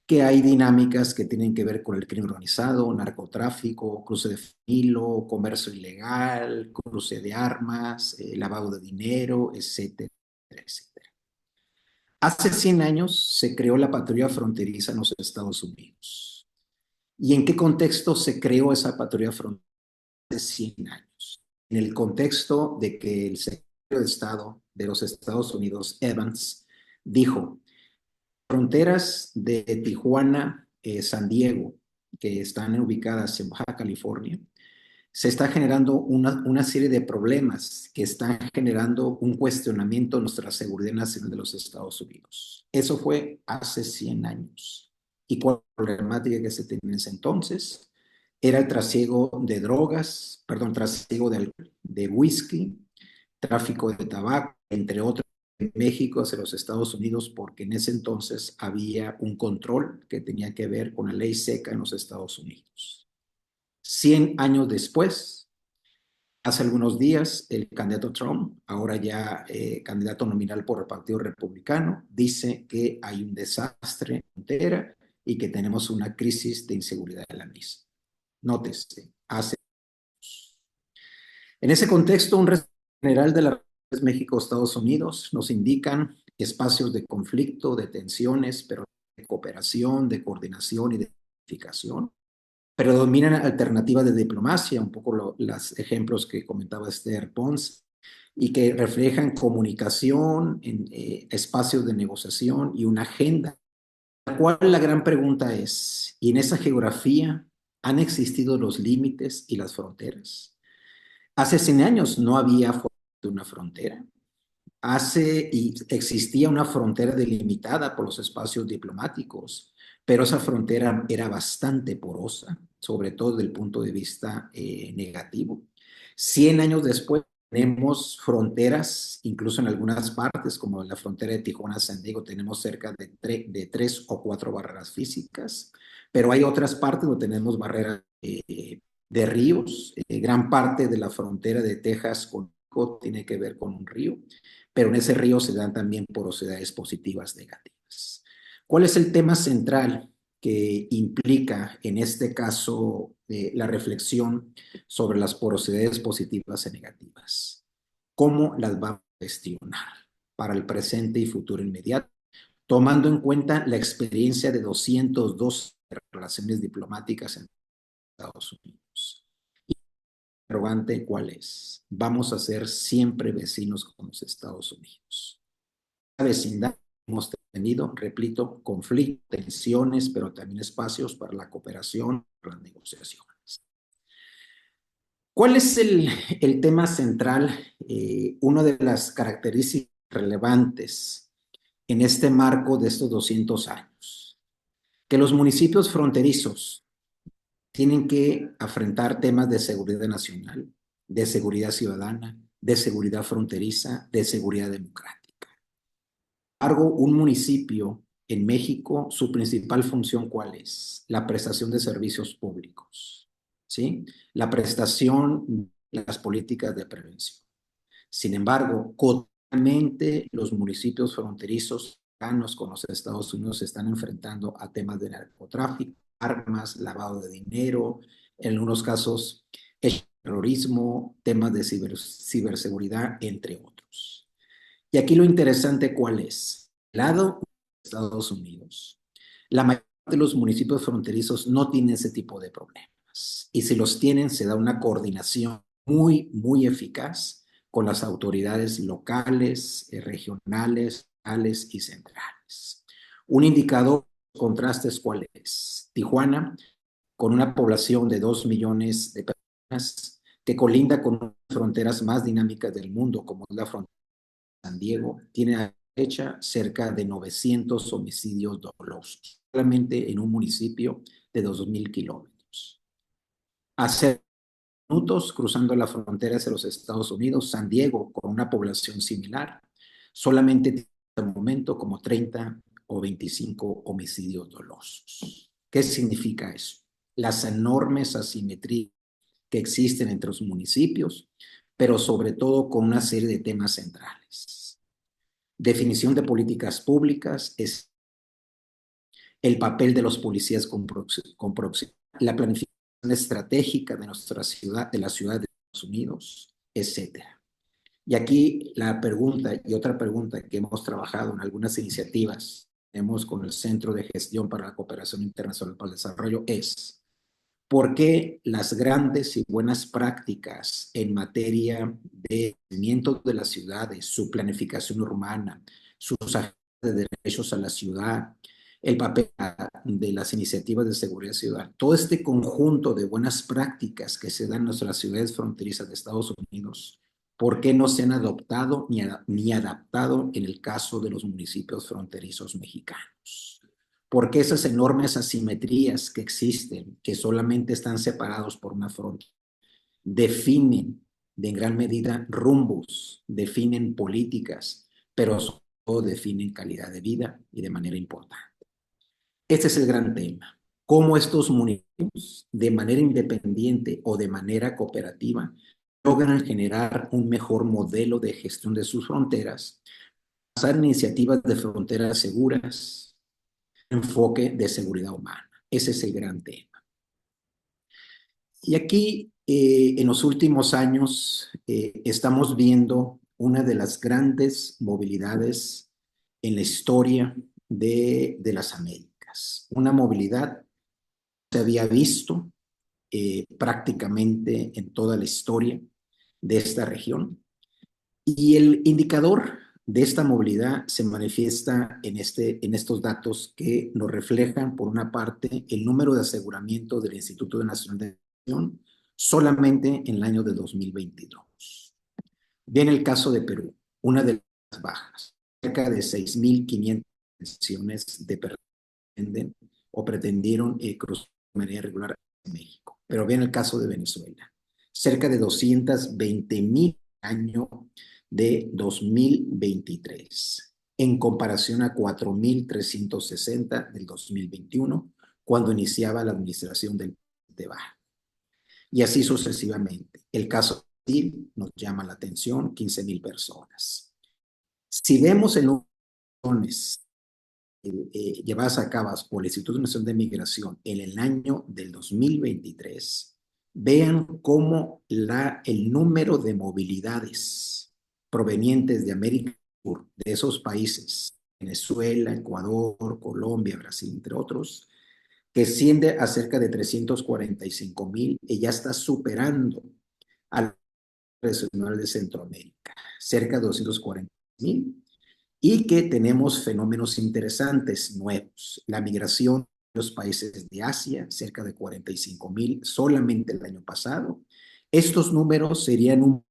S4: Que hay dinámicas que tienen que ver con el crimen organizado, narcotráfico, cruce de filo, comercio ilegal, cruce de armas, lavado de dinero, etcétera, etcétera. Hace 100 años se creó la patrulla fronteriza en los Estados Unidos. ¿Y en qué contexto se creó esa patrulla fronteriza hace 100 años? En el contexto de que el secretario de Estado de los Estados Unidos, Evans, dijo: fronteras de Tijuana, San Diego, que están ubicadas en Baja California, se está generando una serie de problemas que están generando un cuestionamiento de nuestra seguridad nacional de los Estados Unidos. Eso fue hace 100 años. ¿Y cuál problemática que se tenía en ese entonces? Era el trasiego de drogas, perdón, trasiego de whisky, tráfico de tabaco, entre otros, en México hacia los Estados Unidos, porque en ese entonces había un control que tenía que ver con la ley seca en los Estados Unidos. 100 años después, hace algunos días, el candidato Trump, ahora ya candidato nominal por el Partido Republicano, dice que hay un desastre en la frontera y que tenemos una crisis de inseguridad en la misma. Nótese, hace años. En ese contexto, un resumen general de la México-Estados Unidos nos indican espacios de conflicto, de tensiones, pero de cooperación, de coordinación y de identificación. Predominan alternativas de diplomacia, un poco los ejemplos que comentaba Esther Pons, y que reflejan comunicación, en espacios de negociación y una agenda. La cual la gran pregunta es: ¿y en esa geografía han existido los límites y las fronteras? Hace 100 años no había una frontera. Existía una frontera delimitada por los espacios diplomáticos, pero esa frontera era bastante porosa, sobre todo desde el punto de vista negativo. 100 años después tenemos fronteras, incluso en algunas partes, como la frontera de Tijuana-San Diego, tenemos cerca de 3 o 4 barreras físicas, pero hay otras partes donde tenemos barreras de ríos. Gran parte de la frontera de Texas con México tiene que ver con un río, pero en ese río se dan también porosidades positivas negativas. ¿Cuál es el tema central que implica en este caso la reflexión sobre las porosidades positivas y negativas? ¿Cómo las vamos a gestionar para el presente y futuro inmediato, tomando en cuenta la experiencia de 202 relaciones diplomáticas en Estados Unidos? Y el interrogante, ¿cuál es? ¿Vamos a ser siempre vecinos con los Estados Unidos? La vecindad hemos tenido, repito, conflictos, tensiones, pero también espacios para la cooperación, para las negociaciones. ¿Cuál es el tema central? Una de las características relevantes en este marco de estos 200 años, que los municipios fronterizos tienen que afrontar temas de seguridad nacional, de seguridad ciudadana, de seguridad fronteriza, de seguridad democrática. Sin embargo, un municipio en México, su principal función, ¿cuál es? La prestación de servicios públicos, ¿sí? La prestación de las políticas de prevención. Sin embargo, cotidianamente los municipios fronterizos con los Estados Unidos se están enfrentando a temas de narcotráfico, armas, lavado de dinero, en algunos casos terrorismo, temas de ciberseguridad, entre otros. Y aquí lo interesante, ¿cuál es? Del lado de Estados Unidos, la mayoría de los municipios fronterizos no tienen ese tipo de problemas. Y si los tienen, se da una coordinación muy, muy eficaz con las autoridades locales, regionales, y centrales. Un indicador de contrastes, ¿cuál es? Tijuana, con una población de 2 millones de personas, que colinda con una de las fronteras más dinámicas del mundo, como es la frontera de San Diego, tiene a la fecha cerca de 900 homicidios dolosos, solamente en un municipio de 2,000 kilómetros. Hace minutos, cruzando la frontera hacia los Estados Unidos, San Diego, con una población similar, solamente tiene en este momento como 30 o 25 homicidios dolosos. ¿Qué significa eso? Las enormes asimetrías que existen entre los municipios, pero sobre todo con una serie de temas centrales. Definición de políticas públicas, es el papel de los policías con proximidad, la planificación estratégica de nuestra ciudad, de la ciudad de Estados Unidos, etcétera. Y aquí la pregunta y otra pregunta que hemos trabajado en algunas iniciativas, tenemos con el Centro de Gestión para la Cooperación Internacional para el Desarrollo, es ¿por qué las grandes y buenas prácticas en materia de crecimiento de las ciudades, su planificación urbana, sus agendas de derechos a la ciudad, el papel de las iniciativas de seguridad ciudadana, todo este conjunto de buenas prácticas que se dan en nuestras ciudades fronterizas de Estados Unidos, ¿por qué no se han adoptado ni adaptado en el caso de los municipios fronterizos mexicanos? Porque esas enormes asimetrías que existen, que solamente están separados por una frontera, definen en gran medida rumbos, definen políticas, pero sobre todo definen calidad de vida y de manera importante. Este es el gran tema. Cómo estos municipios, de manera independiente o de manera cooperativa, logran generar un mejor modelo de gestión de sus fronteras, basar en iniciativas de fronteras seguras, enfoque de seguridad humana. Ese es el gran tema. Y aquí, en los últimos años, estamos viendo una de las grandes movilidades en la historia de las Américas. Una movilidad que se había visto prácticamente en toda la historia de esta región. Y el indicador de esta movilidad se manifiesta en estos datos que nos reflejan, por una parte, el número de aseguramiento del Instituto Nacional de Migración solamente en el año de 2022. Viene el caso de Perú, una de las bajas, cerca de 6,500 detenciones de personas o pretendieron cruzar de manera irregular a México. Pero vean el caso de Venezuela. Cerca de 220,000 año de 2023, en comparación a 4,360 del 2021, cuando iniciaba la administración del presidente Biden. Y así sucesivamente. El caso de Brasil nos llama la atención, 15,000 personas. Si vemos en opciones llevadas a cabo por el Instituto Nacional de Migración en el año del 2023, vean cómo el número de movilidades provenientes de América del Sur, de esos países, Venezuela, Ecuador, Colombia, Brasil, entre otros, que asciende a cerca de 345,000 y ya está superando al regional de Centroamérica, cerca de 240,000, y que tenemos fenómenos interesantes nuevos. La migración de los países de Asia, cerca de 45,000 solamente el año pasado. Estos números serían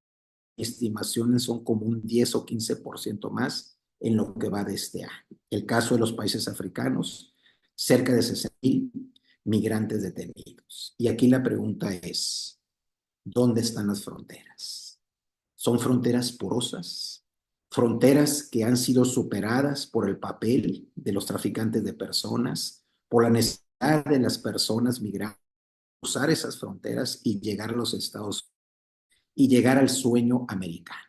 S4: estimaciones son como un 10 o 15% más en lo que va de este año. El caso de los países africanos, cerca de 60,000 migrantes detenidos. Y aquí la pregunta es, ¿dónde están las fronteras? ¿Son fronteras porosas? ¿Fronteras que han sido superadas por el papel de los traficantes de personas, por la necesidad de las personas migrantes, cruzar esas fronteras y llegar a los Estados Unidos y llegar al sueño americano?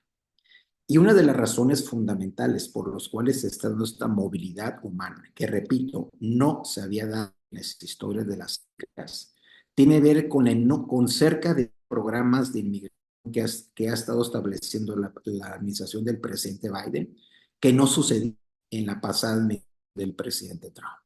S4: Y una de las razones fundamentales por las cuales se está dando esta movilidad humana, que repito, no se había dado en las historias de las islas, tiene que ver con cerca de programas de inmigración que ha estado estableciendo la administración del presidente Biden, que no sucedió en la pasada administración del presidente Trump.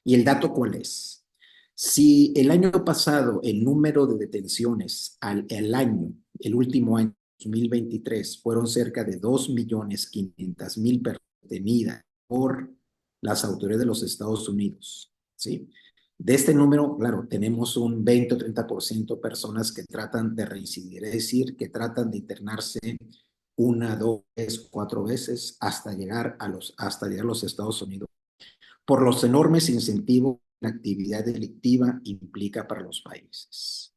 S4: ¿Y el dato cuál es? Si el año pasado el número de detenciones el último año, 2023, fueron cerca de 2,500,000 personas detenidas por las autoridades de los Estados Unidos, ¿sí? De este número, claro, tenemos un 20 o 30% de personas que tratan de reincidir, es decir, que tratan de internarse 1, 2, 4 veces hasta llegar a los Estados Unidos, por los enormes incentivos que la actividad delictiva implica para los países.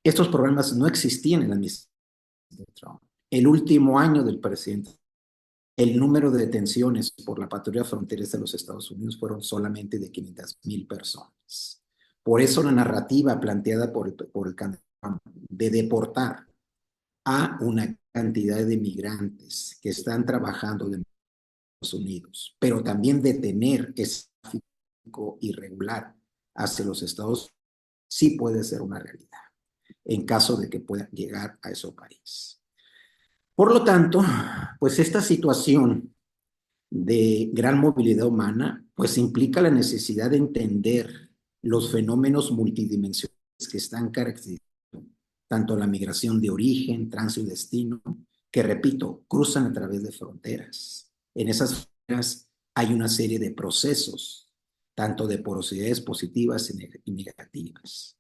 S4: Estos programas no existían en la administración de Trump. El último año del presidente, el número de detenciones por la patrulla fronteriza de los Estados Unidos fueron solamente de 500,000 personas. Por eso la narrativa planteada por el candidato de deportar a una cantidad de migrantes que están trabajando en Estados Unidos, pero también detener ese tráfico irregular hacia los Estados Unidos, sí puede ser una realidad en caso de que puedan llegar a esos países. Por lo tanto, pues esta situación de gran movilidad humana, pues implica la necesidad de entender los fenómenos multidimensionales que están caracterizando tanto la migración de origen, tránsito y destino, que repito, cruzan a través de fronteras. En esas fronteras hay una serie de procesos, tanto de porosidades positivas y negativas.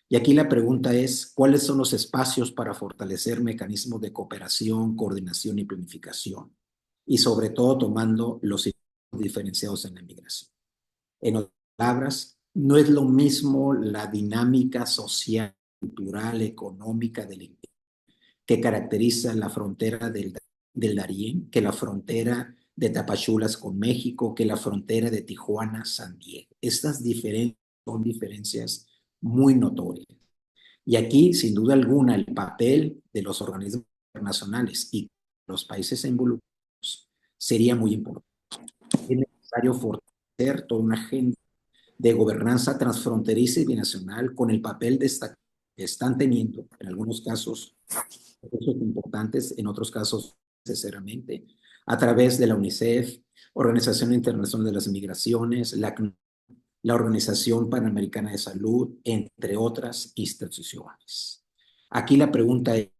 S4: Y aquí la pregunta es, ¿cuáles son los espacios para fortalecer mecanismos de cooperación, coordinación y planificación? Y sobre todo tomando los diferenciados en la migración. En otras palabras, no es lo mismo la dinámica social, cultural, económica que caracteriza la frontera del Darién, que la frontera de Tapachulas con México, que la frontera de Tijuana-San Diego. Estas diferencias son diferencias muy notorias. Y aquí, sin duda alguna, el papel de los organismos internacionales y los países involucrados sería muy importante. Es necesario fortalecer toda una agenda de gobernanza transfronteriza y binacional con el papel destacado que están teniendo, en algunos casos importantes, en otros casos necesariamente, a través de la UNICEF, Organización Internacional de las Migraciones, la Organización Panamericana de Salud, entre otras instituciones. Aquí la pregunta es,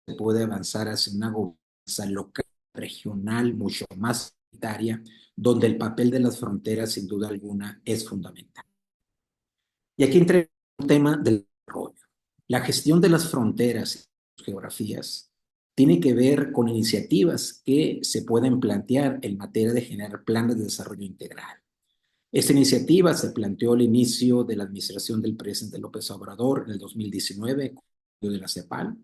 S4: ¿se puede avanzar hacia una gobernanza local, regional, mucho más unitaria, donde el papel de las fronteras, sin duda alguna, es fundamental? Y aquí entra un tema del desarrollo. La gestión de las fronteras y geografías tiene que ver con iniciativas que se pueden plantear en materia de generar planes de desarrollo integral. Esta iniciativa se planteó al inicio de la administración del presidente López Obrador en el 2019, de la CEPAL.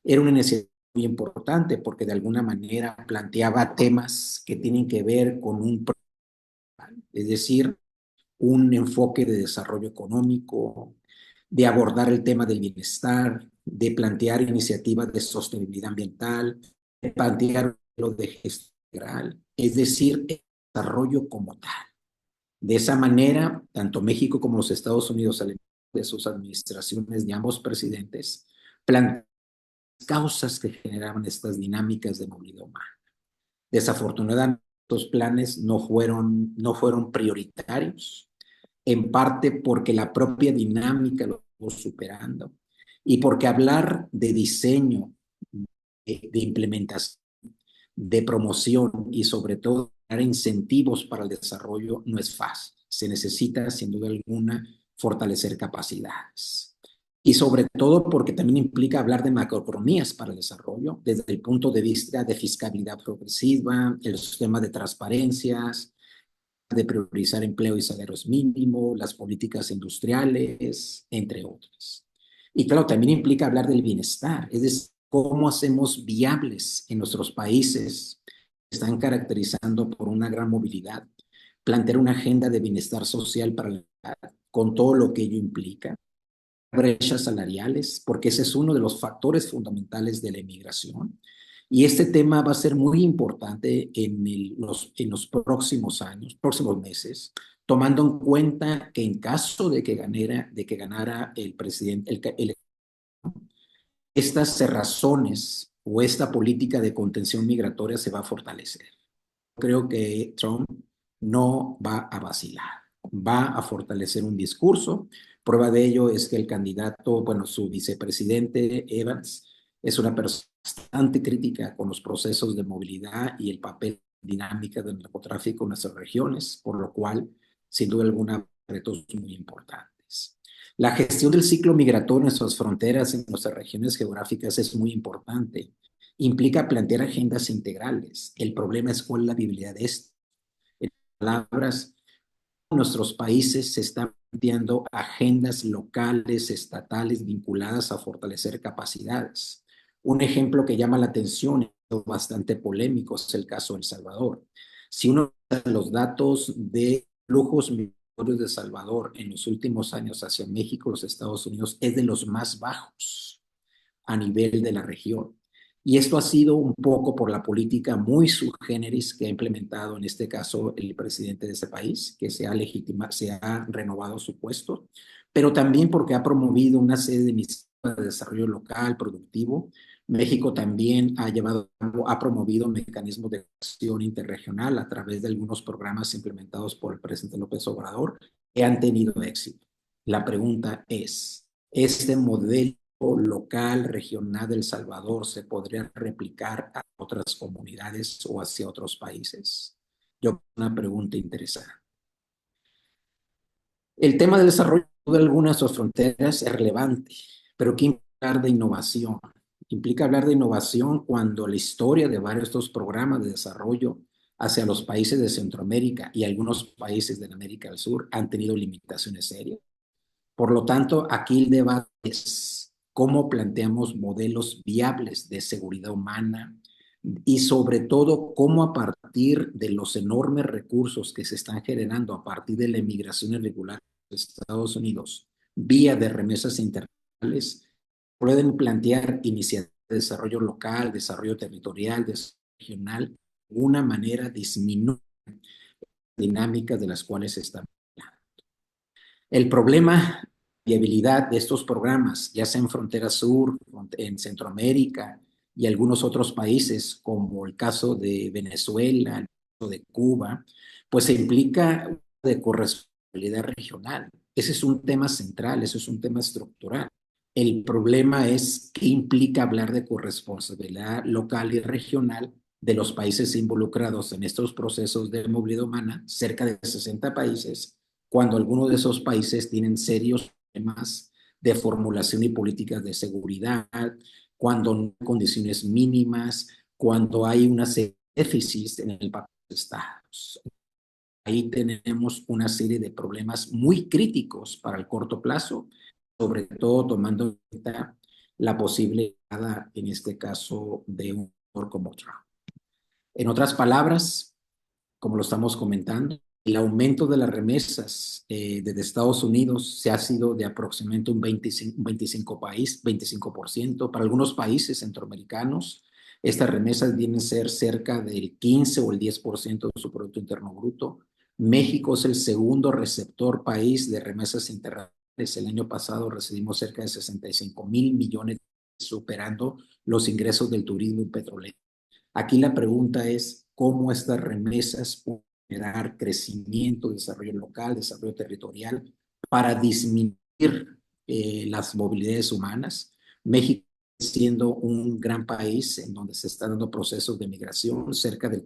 S4: Era una iniciativa muy importante porque de alguna manera planteaba temas que tienen que ver con es decir, un enfoque de desarrollo económico, de abordar el tema del bienestar, de plantear iniciativas de sostenibilidad ambiental, de plantear lo de gestión integral, es decir, el desarrollo como tal. De esa manera, tanto México como los Estados Unidos, al inicio de sus administraciones de ambos presidentes, plantearon causas que generaban estas dinámicas de movilidad humana. Desafortunadamente, estos planes no fueron prioritarios, en parte porque la propia dinámica lo estuvo superando y porque hablar de diseño, de implementación, de promoción y sobre todo dar incentivos para el desarrollo no es fácil. Se necesita, sin duda alguna, fortalecer capacidades. Y sobre todo porque también implica hablar de macroeconomías para el desarrollo, desde el punto de vista de fiscalidad progresiva, el sistema de transparencias, de priorizar empleo y salarios mínimos, las políticas industriales, entre otras. Y claro, también implica hablar del bienestar, es decir, cómo hacemos viables en nuestros países que están caracterizando por una gran movilidad, plantear una agenda de bienestar social para la, con todo lo que ello implica, brechas salariales, porque ese es uno de los factores fundamentales de la emigración. Y este tema va a ser muy importante en los próximos años, próximos meses, tomando en cuenta que en caso de que ganara el presidente, estas cerrazones o esta política de contención migratoria se va a fortalecer. Creo que Trump no va a vacilar, va a fortalecer un discurso. Prueba de ello es que el candidato, bueno, su vicepresidente Evans, es una persona bastante crítica con los procesos de movilidad y el papel dinámica del narcotráfico en nuestras regiones, por lo cual, sin duda alguna, retos muy importantes. La gestión del ciclo migratorio en nuestras fronteras, en nuestras regiones geográficas, es muy importante. Implica plantear agendas integrales. El problema es cuál es la viabilidad de esto. En palabras, nuestros países se están planteando agendas locales, estatales, vinculadas a fortalecer capacidades. Un ejemplo que llama la atención, bastante polémico, es el caso de El Salvador. Si uno ve los datos de flujos migratorios de El Salvador en los últimos años hacia México, los Estados Unidos, es de los más bajos a nivel de la región. Y esto ha sido un poco por la política muy subgéneris que ha implementado en este caso el presidente de ese país, que se ha renovado su puesto, pero también porque ha promovido una serie de iniciativas de desarrollo local, productivo. México también ha promovido mecanismos de acción interregional a través de algunos programas implementados por el presidente López Obrador que han tenido éxito. La pregunta es, ¿este modelo local, regional de El Salvador se podría replicar a otras comunidades o hacia otros países? Yo, una pregunta interesante. El tema del desarrollo de algunas de sus fronteras es relevante, pero ¿qué implica hablar de innovación? Implica hablar de innovación cuando la historia de varios de estos programas de desarrollo hacia los países de Centroamérica y algunos países de América del Sur han tenido limitaciones serias. Por lo tanto, aquí el debate es cómo planteamos modelos viables de seguridad humana y sobre todo cómo a partir de los enormes recursos que se están generando a partir de la emigración irregular de Estados Unidos vía de remesas internacionales, pueden plantear iniciativas de desarrollo local, desarrollo territorial, desarrollo regional, de una manera disminuir las dinámicas de las cuales se están. El problema de viabilidad de estos programas, ya sea en Frontera Sur, en Centroamérica y algunos otros países, como el caso de Venezuela, el caso de Cuba, pues se implica de corresponsabilidad regional. Ese es un tema central, eso es un tema estructural. El problema es qué implica hablar de corresponsabilidad local y regional de los países involucrados en estos procesos de movilidad humana, cerca de 60 países, cuando algunos de esos países tienen serios problemas de formulación y políticas de seguridad, cuando no hay condiciones mínimas, cuando hay una serie de déficits en el papel de Estados. ahí tenemos una serie de problemas muy críticos para el corto plazo, sobre todo tomando en cuenta la posible llegada, en este caso, de un actor como Trump. En otras palabras, como lo estamos comentando, el aumento de las remesas desde Estados Unidos se ha sido de aproximadamente un 25%. Para algunos países centroamericanos, estas remesas vienen a ser cerca del 15 o el 10% de su Producto Interno Bruto. México es el segundo receptor país de remesas internacionales. El año pasado recibimos cerca de 65,000 millones, superando los ingresos del turismo y petrolero. Aquí la pregunta es cómo estas remesas pueden generar crecimiento, desarrollo local, desarrollo territorial, para disminuir las movilidades humanas. México siendo un gran país en donde se están dando procesos de migración, cerca del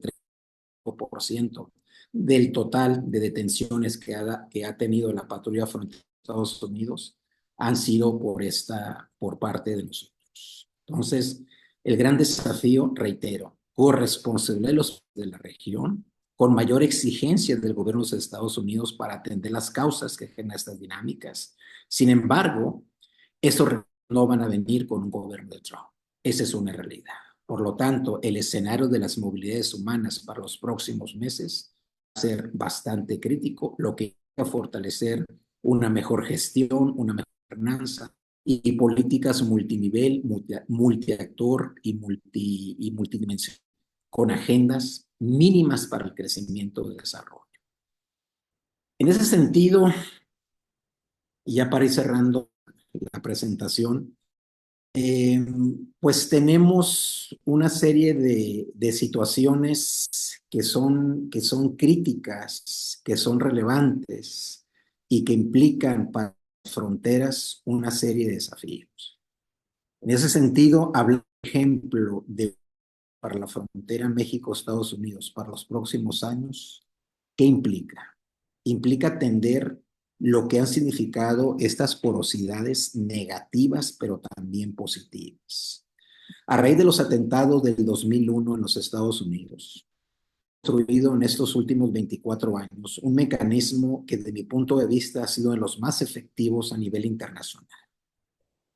S4: 30% del total de detenciones que ha tenido la patrulla fronteriza de Estados Unidos han sido por parte de nosotros. Entonces, el gran desafío, reitero, corresponsabilidad de la región, con mayor exigencia del gobierno de Estados Unidos para atender las causas que generan estas dinámicas. Sin embargo, esos no van a venir con un gobierno de Trump. Esa es una realidad. Por lo tanto, el escenario de las movilidades humanas para los próximos meses va a ser bastante crítico, lo que va a fortalecer una mejor gestión, una mejor gobernanza y políticas multinivel, multiactor y multidimensional, con agendas mínimas para el crecimiento y desarrollo. En ese sentido, y ya para ir cerrando la presentación, pues tenemos una serie de situaciones que son críticas, que son relevantes y que implican para las fronteras una serie de desafíos. En ese sentido, hablar, por ejemplo, para la frontera México-Estados Unidos para los próximos años, ¿qué implica? Implica atender lo que han significado estas porosidades negativas, pero también positivas. A raíz de los atentados del 2001 en los Estados Unidos, construido en estos últimos 24 años un mecanismo que, de mi punto de vista, ha sido de los más efectivos a nivel internacional.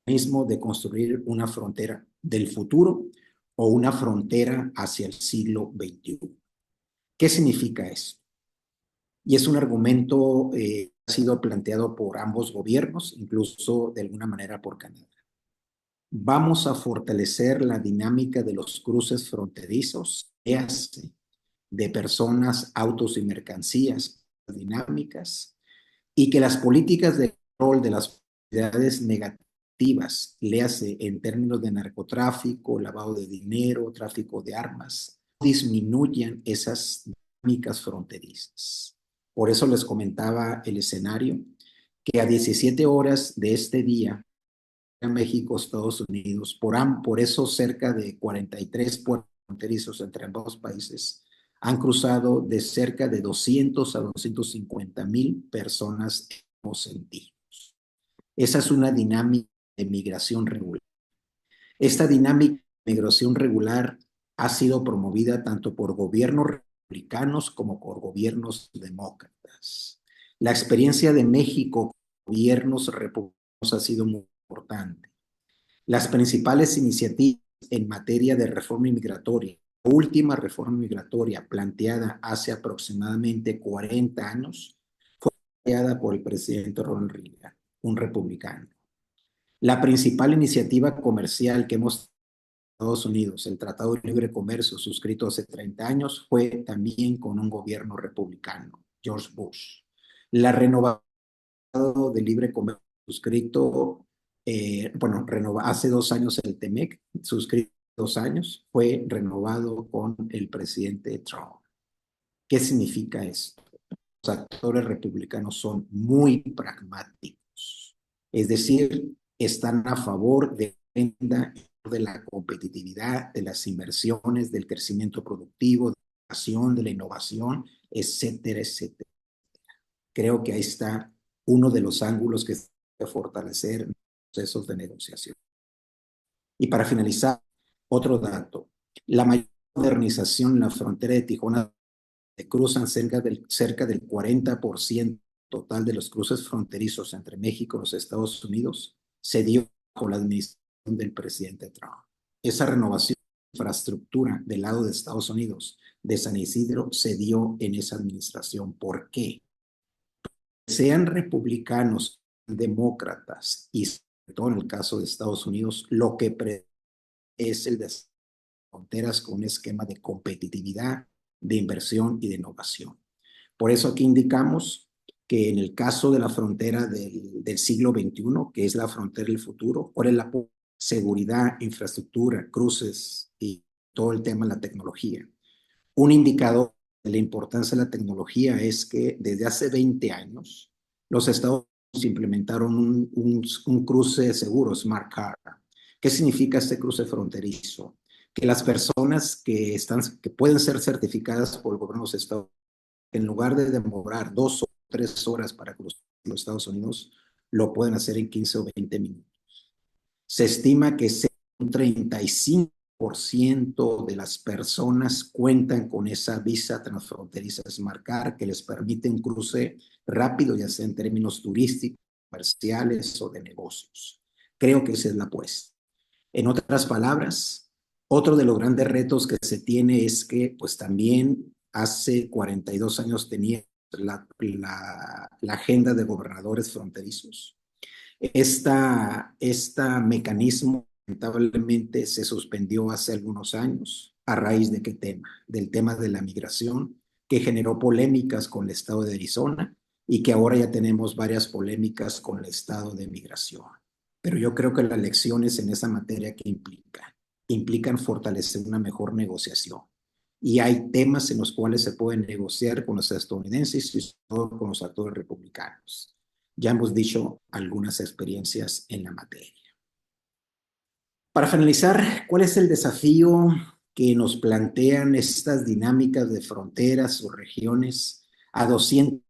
S4: El mecanismo de construir una frontera del futuro o una frontera hacia el siglo XXI. ¿Qué significa eso? Y es un argumento que ha sido planteado por ambos gobiernos, incluso de alguna manera por Canadá. Vamos a fortalecer la dinámica de los cruces fronterizos, de personas, autos y mercancías dinámicas, y que las políticas de control de las actividades negativas, léase en términos de narcotráfico, lavado de dinero, tráfico de armas, disminuyan esas dinámicas fronterizas. Por eso les comentaba el escenario, que a 17 horas de este día, en México, Estados Unidos, por eso cerca de 43 puertos fronterizos entre ambos países han cruzado de cerca de 200 a 250,000 personas en día. Esa es una dinámica de migración regular. Esta dinámica de migración regular ha sido promovida tanto por gobiernos republicanos como por gobiernos demócratas. La experiencia de México con gobiernos republicanos ha sido muy importante. Las principales iniciativas en materia de reforma migratoria, la última reforma migratoria planteada hace aproximadamente 40 años, fue planteada por el presidente Ronald Reagan, un republicano. La principal iniciativa comercial que hemos tenido en Estados Unidos, el Tratado de Libre Comercio suscrito hace 30 años, fue también con un gobierno republicano, George Bush. La renovación de libre comercio suscrito, hace 2 años el TEMEC, suscrito 2 años, fue renovado con el presidente Trump. ¿Qué significa esto? Los actores republicanos son muy pragmáticos, es decir, están a favor de la competitividad, de las inversiones, del crecimiento productivo, de la educación, de la innovación, etcétera, etcétera. Creo que ahí está uno de los ángulos que se debe fortalecer en los procesos de negociación. Y para finalizar, otro dato. La mayor modernización en la frontera de Tijuana cruzan cerca del 40% total de los cruces fronterizos entre México y los Estados Unidos, se dio bajo la administración del presidente Trump. Esa renovación de infraestructura del lado de Estados Unidos, de San Isidro, se dio en esa administración. ¿Por qué? Sean republicanos, demócratas y sobre todo en el caso de Estados Unidos, lo que es el desarrollo de fronteras con un esquema de competitividad, de inversión y de innovación. Por eso aquí indicamos que en el caso de la frontera del siglo XXI, que es la frontera del futuro, ¿cuál es la seguridad, infraestructura, cruces y todo el tema de la tecnología? Un indicador de la importancia de la tecnología es que desde hace 20 años los Estados Unidos implementaron un cruce seguro, Smart Card. ¿Qué significa este cruce fronterizo? Que las personas que pueden ser certificadas por el gobierno de los Estados Unidos, en lugar de demorar 2 o 3 horas para cruzar los Estados Unidos, lo pueden hacer en 15 o 20 minutos. Se estima que un 35% de las personas cuentan con esa visa transfronteriza Smart Card que les permite un cruce rápido, ya sea en términos turísticos, comerciales o de negocios. Creo que esa es la apuesta. En otras palabras, otro de los grandes retos que se tiene es que, pues también hace 42 años tenía la agenda de gobernadores fronterizos. Este mecanismo lamentablemente se suspendió hace algunos años. ¿A raíz de qué tema? Del tema de la migración, que generó polémicas con el estado de Arizona y que ahora ya tenemos varias polémicas con el estado de migración. Pero yo creo que las lecciones en esa materia que implican fortalecer una mejor negociación. Y hay temas en los cuales se pueden negociar con los estadounidenses y con los actores republicanos. Ya hemos dicho algunas experiencias en la materia. Para finalizar, ¿cuál es el desafío que nos plantean estas dinámicas de fronteras o regiones a 200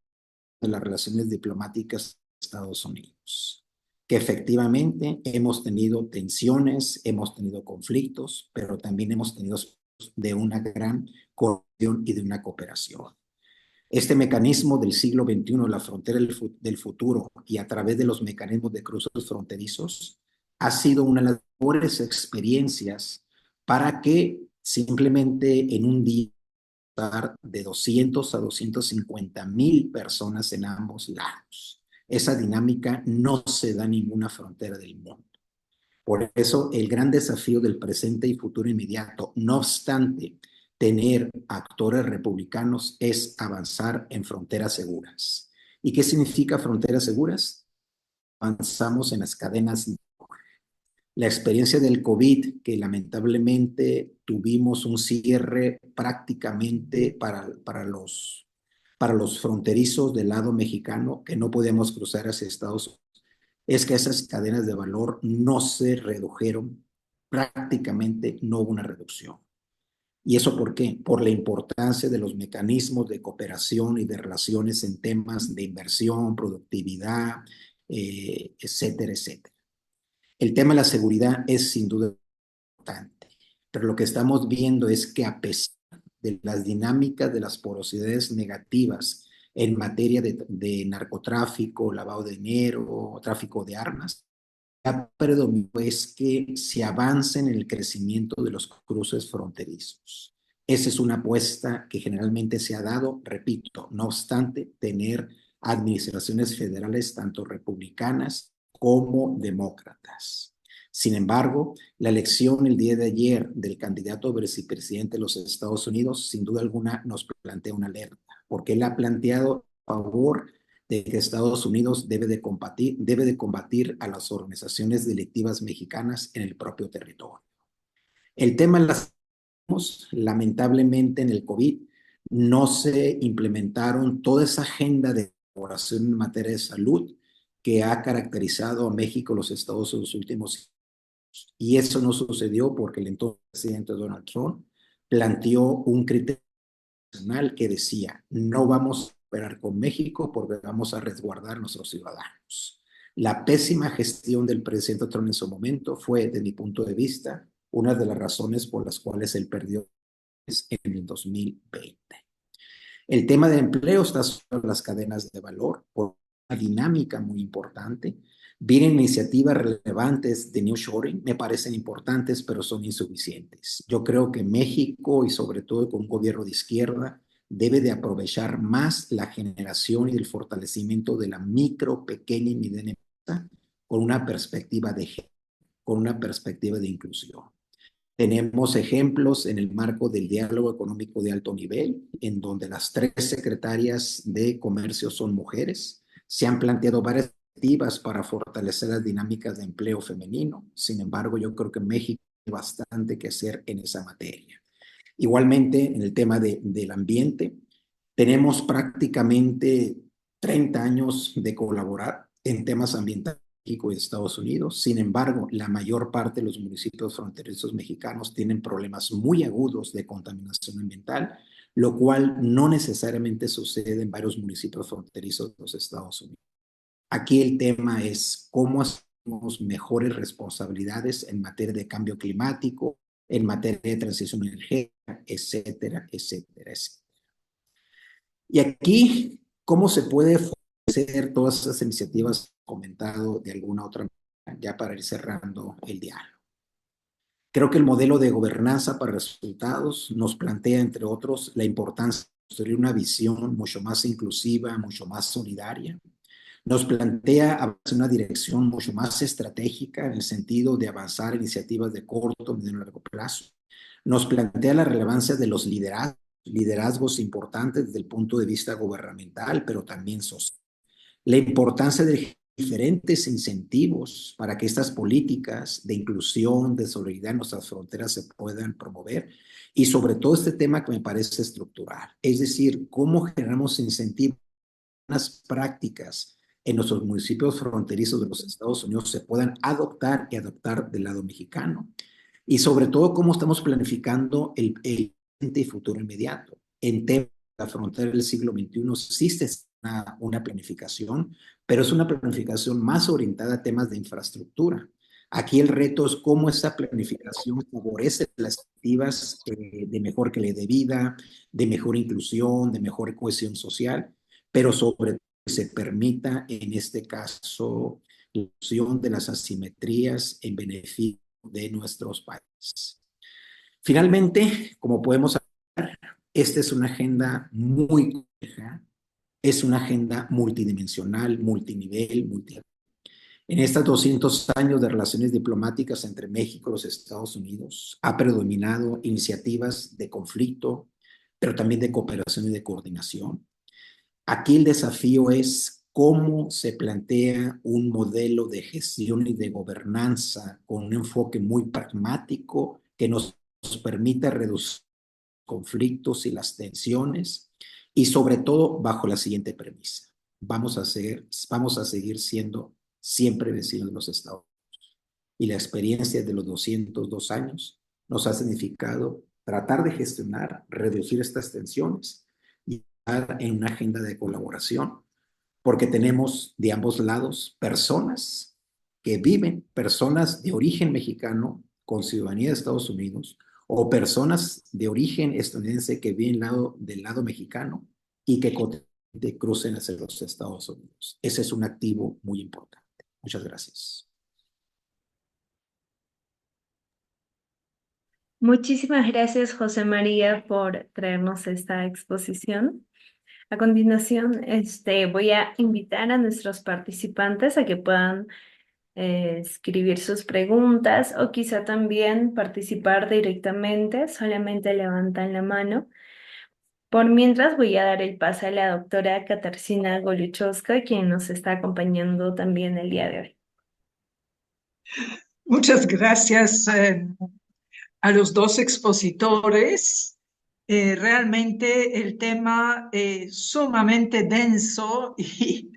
S4: de las relaciones diplomáticas de Estados Unidos? Que efectivamente hemos tenido tensiones, hemos tenido conflictos, pero también hemos tenido de una gran cooperación y de una cooperación. Este mecanismo del siglo XXI, la frontera del futuro, y a través de los mecanismos de cruces fronterizos, ha sido una de las mejores experiencias para que simplemente en un día de 200 a 250,000 personas en ambos lados. Esa dinámica no se da en ninguna frontera del mundo. Por eso el gran desafío del presente y futuro inmediato, no obstante tener actores republicanos, es avanzar en fronteras seguras. ¿Y qué significa fronteras seguras? Avanzamos en las cadenas. La experiencia del COVID, que lamentablemente tuvimos un cierre prácticamente para los fronterizos del lado mexicano, que no podíamos cruzar hacia Estados Unidos, es que esas cadenas de valor no se redujeron, prácticamente no hubo una reducción. ¿Y eso por qué? Por la importancia de los mecanismos de cooperación y de relaciones en temas de inversión, productividad, etcétera, etcétera. El tema de la seguridad es sin duda importante, pero lo que estamos viendo es que a pesar de las dinámicas de las porosidades negativas en materia de narcotráfico, lavado de dinero, tráfico de armas, ha predominado es que se avance en el crecimiento de los cruces fronterizos. Esa es una apuesta que generalmente se ha dado, repito, no obstante tener administraciones federales tanto republicanas como demócratas. Sin embargo, la elección el día de ayer del candidato vicepresidente de los Estados Unidos, sin duda alguna, nos plantea una alerta, porque él ha planteado a favor de que Estados Unidos debe de combatir a las organizaciones delictivas mexicanas en el propio territorio. El tema de lamentablemente en el COVID no se implementaron toda esa agenda de colaboración en materia de salud que ha caracterizado a México, los Estados Unidos, en los últimos años. Y eso no sucedió porque el entonces presidente Donald Trump planteó un criterio nacional que decía: no vamos a operar con México porque vamos a resguardar a nuestros ciudadanos. La pésima gestión del presidente Trump en su momento fue, desde mi punto de vista, una de las razones por las cuales él perdió en el 2020. El tema del empleo está sobre las cadenas de valor por una dinámica muy importante. Vienen iniciativas relevantes de nearshoring, me parecen importantes, pero son insuficientes. Yo creo que México, y sobre todo con un gobierno de izquierda, debe de aprovechar más la generación y el fortalecimiento de la micro, pequeña y mediana empresa con una perspectiva de género, con una perspectiva de inclusión. Tenemos ejemplos en el marco del diálogo económico de alto nivel, en donde las 3 secretarias de comercio son mujeres. Se han planteado varias iniciativas para fortalecer las dinámicas de empleo femenino. Sin embargo, yo creo que México tiene bastante que hacer en esa materia. Igualmente, en el tema del ambiente, tenemos prácticamente 30 años de colaborar en temas ambientales en México y Estados Unidos. Sin embargo, la mayor parte de los municipios fronterizos mexicanos tienen problemas muy agudos de contaminación ambiental, lo cual no necesariamente sucede en varios municipios fronterizos de los Estados Unidos. Aquí el tema es cómo hacemos mejores responsabilidades en materia de cambio climático, en materia de transición energética, etcétera, etcétera, etcétera. Y aquí, ¿cómo se puede fortalecer todas esas iniciativas comentado de alguna otra manera, ya para ir cerrando el diálogo? Creo que el modelo de gobernanza para resultados nos plantea, entre otros, la importancia de construir una visión mucho más inclusiva, mucho más solidaria. Nos plantea una dirección mucho más estratégica en el sentido de avanzar iniciativas de corto, mediano y largo plazo. Nos plantea la relevancia de los liderazgos importantes desde el punto de vista gubernamental, pero también social. La importancia de diferentes incentivos para que estas políticas de inclusión, de solidaridad en nuestras fronteras se puedan promover. Y sobre todo este tema que me parece estructural, es decir, cómo generamos incentivos, unas prácticas en nuestros municipios fronterizos de los Estados Unidos se puedan adoptar y adoptar del lado mexicano. Y sobre todo, cómo estamos planificando el presente y futuro inmediato. En temas de la frontera del siglo XXI existe una planificación, pero es una planificación más orientada a temas de infraestructura. Aquí el reto es cómo esa planificación favorece las activas de mejor calidad de vida, de mejor inclusión, de mejor cohesión social, pero sobre todo que se permita, en este caso, la reducción de las asimetrías en beneficio de nuestros países. Finalmente, como podemos ver, esta es una agenda muy compleja, es una agenda multidimensional, multinivel, En estos 200 años de relaciones diplomáticas entre México y los Estados Unidos, ha predominado iniciativas de conflicto, pero también de cooperación y de coordinación. Aquí el desafío es cómo se plantea un modelo de gestión y de gobernanza con un enfoque muy pragmático que nos permita reducir conflictos y las tensiones y sobre todo bajo la siguiente premisa. Vamos a seguir siendo siempre vecinos de los Estados Unidos. Y la experiencia de los 202 años nos ha significado tratar de gestionar, reducir estas tensiones y estar en una agenda de colaboración, porque tenemos de ambos lados personas que viven, personas de origen mexicano con ciudadanía de Estados Unidos, o personas de origen estadounidense que viven del lado mexicano y que crucen hacia los Estados Unidos. Ese es un activo muy importante. Muchas gracias.
S1: Muchísimas gracias, José María, por traernos esta exposición. A continuación, voy a invitar a nuestros participantes a que puedan escribir sus preguntas o quizá también participar directamente, solamente levantan la mano. Por mientras voy a dar el pase a la doctora Katarzyna Goluchowska, quien nos está acompañando también el día de hoy.
S5: Muchas gracias a los dos expositores. Realmente el tema es sumamente denso y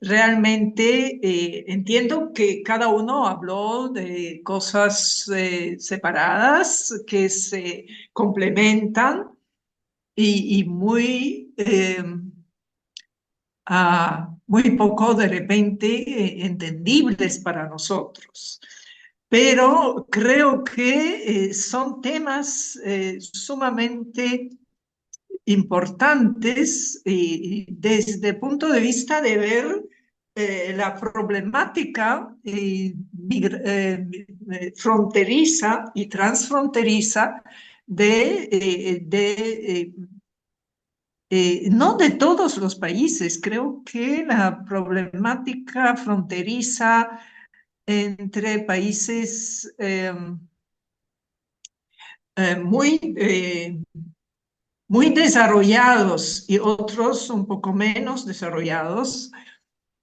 S5: realmente entiendo que cada uno habló de cosas separadas que se complementan y muy, muy poco de repente entendibles para nosotros. Pero creo que son temas sumamente importantes desde el punto de vista de ver la problemática fronteriza y transfronteriza no de todos los países. Creo que la problemática fronteriza entre países muy desarrollados y otros un poco menos desarrollados,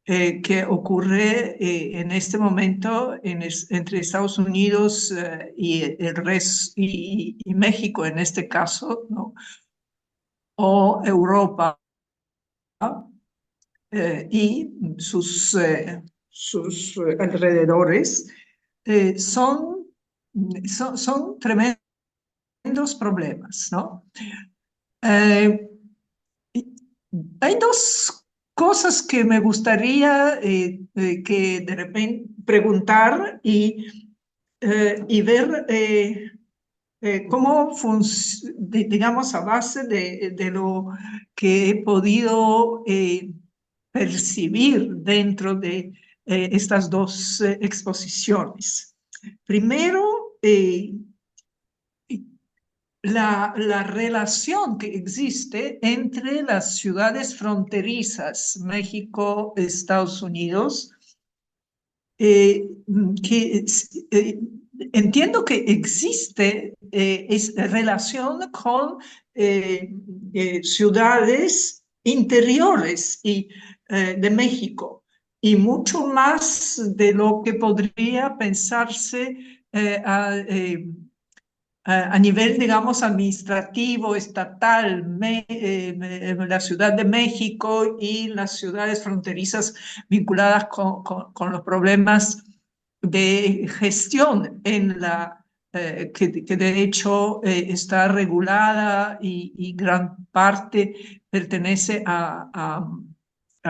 S5: que ocurre en este momento entre Estados Unidos y el resto, y México en este caso, ¿no? O Europa y sus alrededores, son tremendos problemas, ¿no? Hay dos cosas que me gustaría que de repente preguntar y ver cómo digamos, a base de lo que he podido percibir dentro de estas dos exposiciones. Primero, la relación que existe entre las ciudades fronterizas, México, Estados Unidos, que entiendo que existe relación con ciudades interiores de México, y mucho más de lo que podría pensarse a nivel, digamos, administrativo, estatal, la Ciudad de México y las ciudades fronterizas vinculadas con los problemas de gestión que de hecho está regulada y gran parte pertenece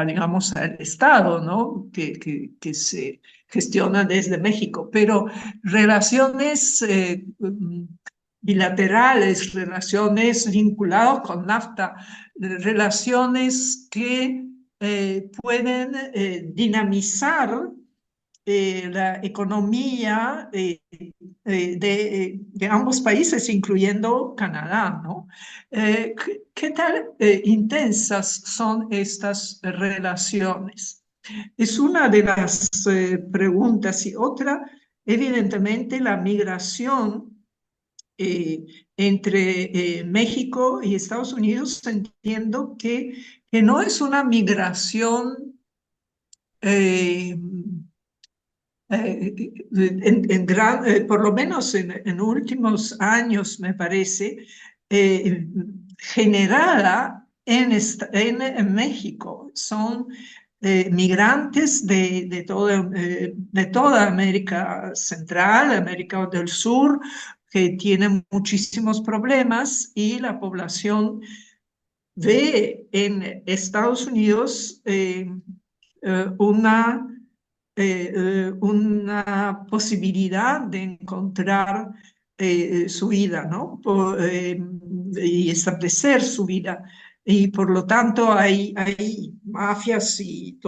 S5: digamos, al Estado, ¿no? Que se gestiona desde México, pero relaciones bilaterales, relaciones vinculadas con NAFTA, relaciones que pueden dinamizar la economía de ambos países, incluyendo Canadá, ¿no? ¿Qué tal intensas son estas relaciones? Es una de las preguntas. Y otra, evidentemente, la migración entre México y Estados Unidos. Entiendo que no es una migración por lo menos en últimos años, me parece, generada en México. Son migrantes de toda América Central, América del Sur, que tienen muchísimos problemas, y la población ve en Estados Unidos una posibilidad de encontrar su vida, ¿no? Y establecer su vida. Y por lo tanto hay mafias y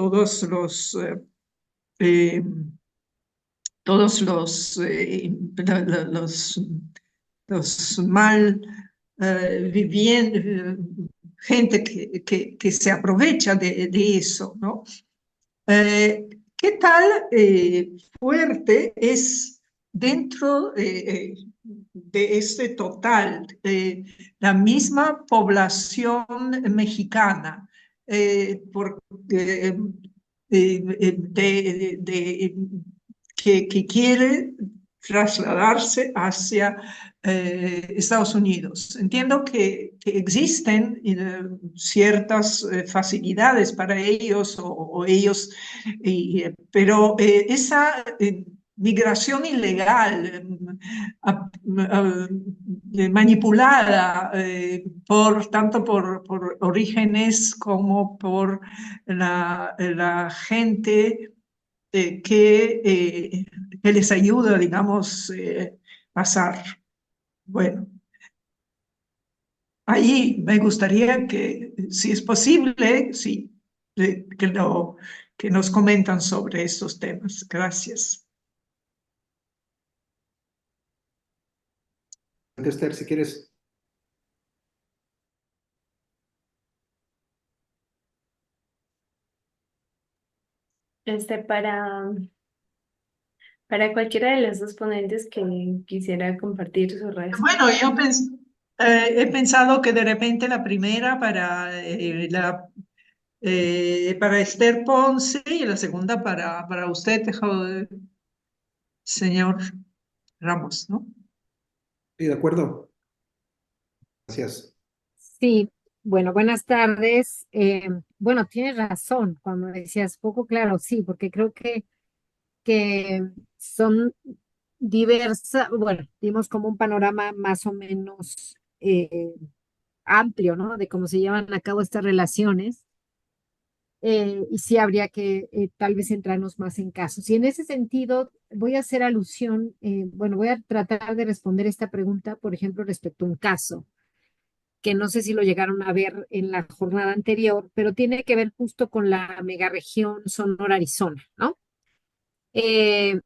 S5: eh, los mal vivientes, gente que se aprovecha de eso, ¿no? ¿Qué tal fuerte es dentro de este total la misma población mexicana que quiere trasladarse hacia Estados Unidos? Entiendo que existen ciertas facilidades para ellos o ellos, pero esa migración ilegal, manipulada tanto por orígenes como por la gente que les ayuda, digamos, pasar. Bueno. ahí me gustaría que, si es posible, sí, que nos comentan sobre estos temas. Gracias.
S4: Esther, si quieres.
S1: Este, para cualquiera de los dos ponentes que quisiera compartir su
S5: Bueno,
S1: respuesta.
S5: he pensado que de repente la primera para Esther Ponce y la segunda para usted, señor Ramos, ¿no?
S4: Sí, de acuerdo. Gracias.
S3: Sí, bueno, buenas tardes. Bueno, tienes razón cuando decías poco claro, sí, porque creo que son diversas, bueno, dimos como un panorama más o menos amplio, ¿no? De cómo se llevan a cabo estas relaciones. Y sí habría que tal vez centrarnos más en casos. Y en ese sentido, voy a hacer alusión, bueno, voy a tratar de responder esta pregunta, por ejemplo, respecto a un caso que no sé si lo llegaron a ver en la jornada anterior, pero tiene que ver justo con la megaregión Sonora-Arizona, ¿no?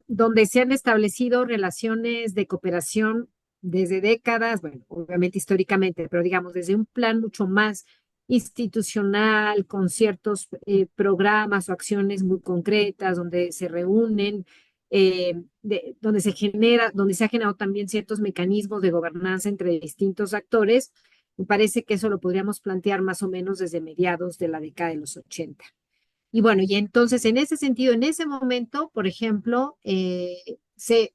S3: Donde se han establecido relaciones de cooperación desde décadas, bueno, obviamente históricamente, pero digamos desde un plan mucho más institucional, con ciertos programas o acciones muy concretas, donde se reúnen, donde se ha generado también ciertos mecanismos de gobernanza entre distintos actores. Me parece que eso lo podríamos plantear más o menos desde mediados de la década de los 80. Y bueno, y entonces en ese sentido, en ese momento, por ejemplo, se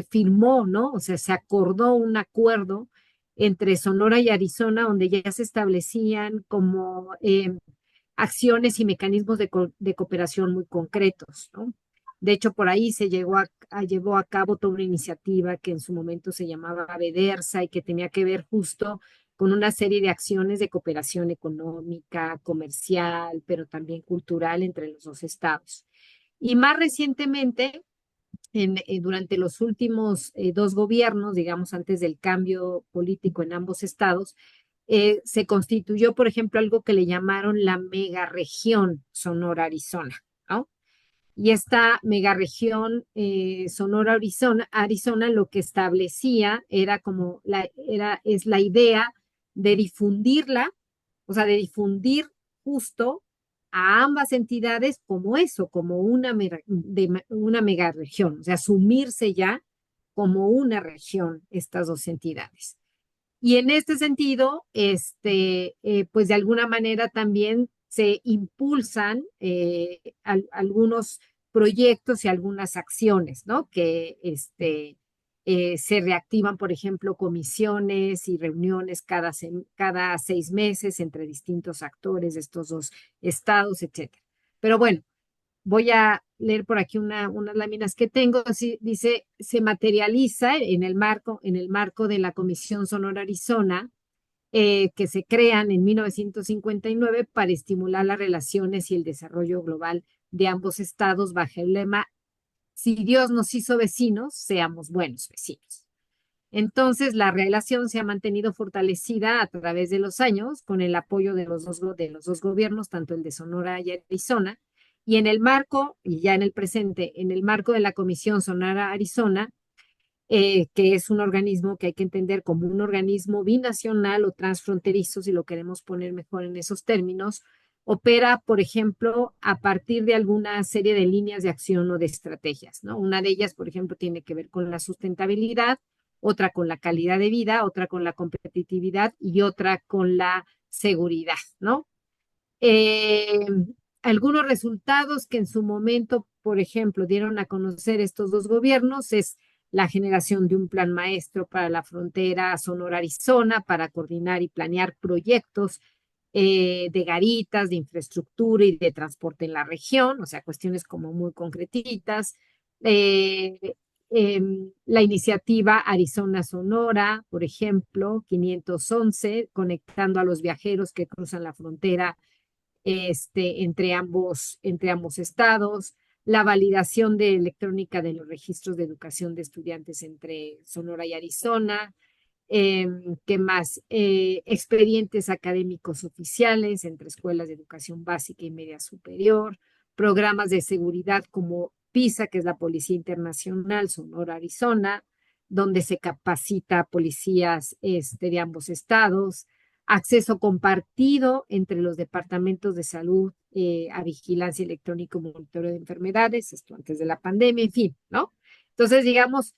S3: firmó, ¿no? O sea, se acordó un acuerdo entre Sonora y Arizona, donde ya se establecían como acciones y mecanismos de cooperación muy concretos, ¿no? De hecho, por ahí se llevó a cabo toda una iniciativa que en su momento se llamaba BEDERSA y que tenía que ver justo con una serie de acciones de cooperación económica, comercial, pero también cultural entre los dos estados. Y más recientemente, durante los últimos dos gobiernos, digamos, antes del cambio político en ambos estados, se constituyó, por ejemplo, algo que le llamaron la megaregión Sonora-Arizona, ¿no? Y esta megaregión Sonora-Arizona lo que establecía era como es la idea de difundirla, o sea, de difundir justo a ambas entidades como eso, como una megaregión, o sea, asumirse ya como una región estas dos entidades. Y en este sentido, pues de alguna manera también se impulsan algunos proyectos y algunas acciones, ¿no? Que se reactivan, por ejemplo, comisiones y reuniones cada 6 meses entre distintos actores de estos dos estados, etcétera. Pero bueno, voy a leer por aquí unas láminas que tengo. Así, dice, se materializa en el marco de la Comisión Sonora Arizona, que se crean en 1959 para estimular las relaciones y el desarrollo global de ambos estados bajo el lema, si Dios nos hizo vecinos, seamos buenos vecinos. Entonces, la relación se ha mantenido fortalecida a través de los años con el apoyo de los dos gobiernos, tanto el de Sonora y Arizona, y en el marco, y ya en el presente, en el marco de la Comisión Sonora-Arizona, que es un organismo que hay que entender como un organismo binacional o transfronterizo, si lo queremos poner mejor en esos términos, opera, por ejemplo, a partir de alguna serie de líneas de acción o de estrategias, ¿no? Una de ellas, por ejemplo, tiene que ver con la sustentabilidad, otra con la calidad de vida, otra con la competitividad y otra con la seguridad, ¿no? Eh, Algunos resultados que en su momento, por ejemplo, dieron a conocer estos dos gobiernos es la generación de un plan maestro para la frontera Sonora-Arizona para coordinar y planear proyectos de garitas, de infraestructura y de transporte en la región, o sea, cuestiones como muy concretitas. Eh, la iniciativa Arizona-Sonora, por ejemplo, 511, conectando a los viajeros que cruzan la frontera entre ambos estados, la validación de electrónica de los registros de educación de estudiantes entre Sonora y Arizona, ¿Qué más? Expedientes académicos oficiales entre escuelas de educación básica y media superior, programas de seguridad como PISA, que es la Policía Internacional Sonora, Arizona, donde se capacita a policías de ambos estados, acceso compartido entre los departamentos de salud a vigilancia electrónica y monitoreo de enfermedades, esto antes de la pandemia, en fin, ¿no? Entonces, digamos,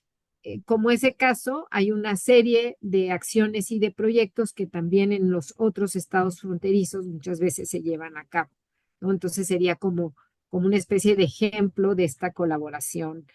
S3: como ese caso, hay una serie de acciones y de proyectos que también en los otros estados fronterizos muchas veces se llevan a cabo, ¿no? Entonces sería como una especie de ejemplo de esta colaboración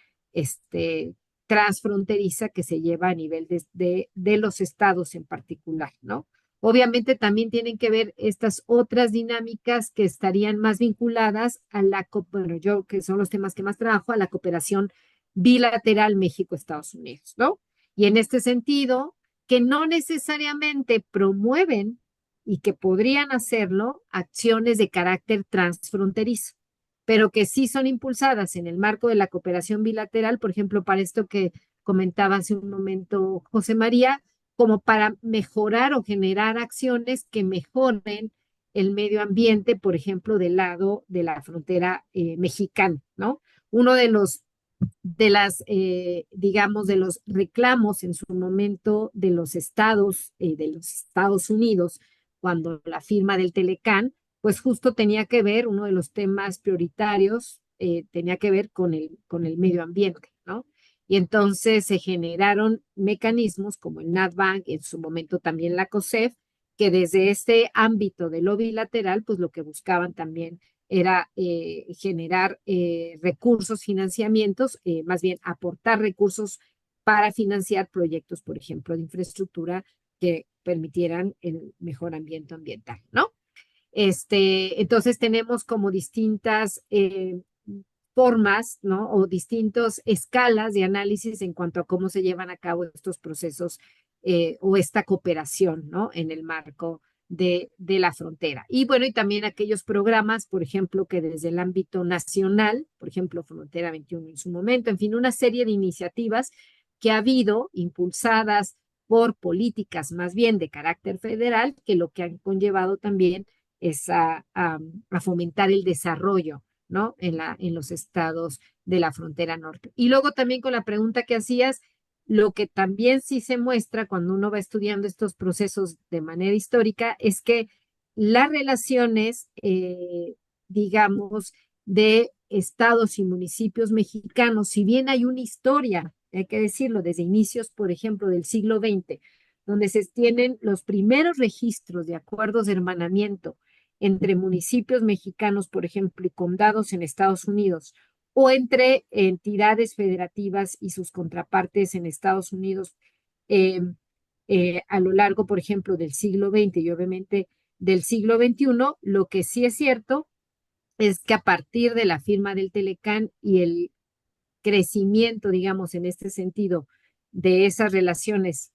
S3: transfronteriza que se lleva a nivel de los estados en particular, ¿no? Obviamente también tienen que ver estas otras dinámicas que estarían más vinculadas a bueno, yo que son los temas que más trabajo, a la cooperación bilateral México-Estados Unidos, ¿no? Y en este sentido, que no necesariamente promueven y que podrían hacerlo acciones de carácter transfronterizo, pero que sí son impulsadas en el marco de la cooperación bilateral, por ejemplo, para esto que comentaba hace un momento José María, como para mejorar o generar acciones que mejoren el medio ambiente, por ejemplo, del lado de la frontera mexicana, ¿no? Uno digamos, de los reclamos en su momento de los Estados Unidos, cuando la firma del Telecán, pues justo tenía que ver, uno de los temas prioritarios tenía que ver con el medio ambiente, ¿no? Y entonces se generaron mecanismos como el NatBank, en su momento también la COSEF, que desde este ámbito de lo bilateral, pues lo que buscaban también era generar recursos, financiamientos, más bien aportar recursos para financiar proyectos, por ejemplo, de infraestructura que permitieran el mejor ambiente ambiental, ¿no? Entonces tenemos como distintas formas, ¿no? O distintas escalas de análisis en cuanto a cómo se llevan a cabo estos procesos o esta cooperación, ¿no? En el marco de la frontera. Y bueno, y también aquellos programas, por ejemplo, que desde el ámbito nacional, por ejemplo, Frontera 21 en su momento, en fin, una serie de iniciativas que ha habido impulsadas por políticas más bien de carácter federal, que lo que han conllevado también es a fomentar el desarrollo, ¿no? En los estados de la frontera norte. Y luego también con la pregunta que hacías, lo que también sí se muestra cuando uno va estudiando estos procesos de manera histórica es que las relaciones, digamos, de estados y municipios mexicanos, si bien hay una historia, hay que decirlo, desde inicios, por ejemplo, del siglo XX, donde se tienen los primeros registros de acuerdos de hermanamiento entre municipios mexicanos, por ejemplo, y condados en Estados Unidos, o entre entidades federativas y sus contrapartes en Estados Unidos a lo largo, por ejemplo, del siglo XX y obviamente del siglo XXI, lo que sí es cierto es que a partir de la firma del Telecán y el crecimiento, digamos, en este sentido, de esas relaciones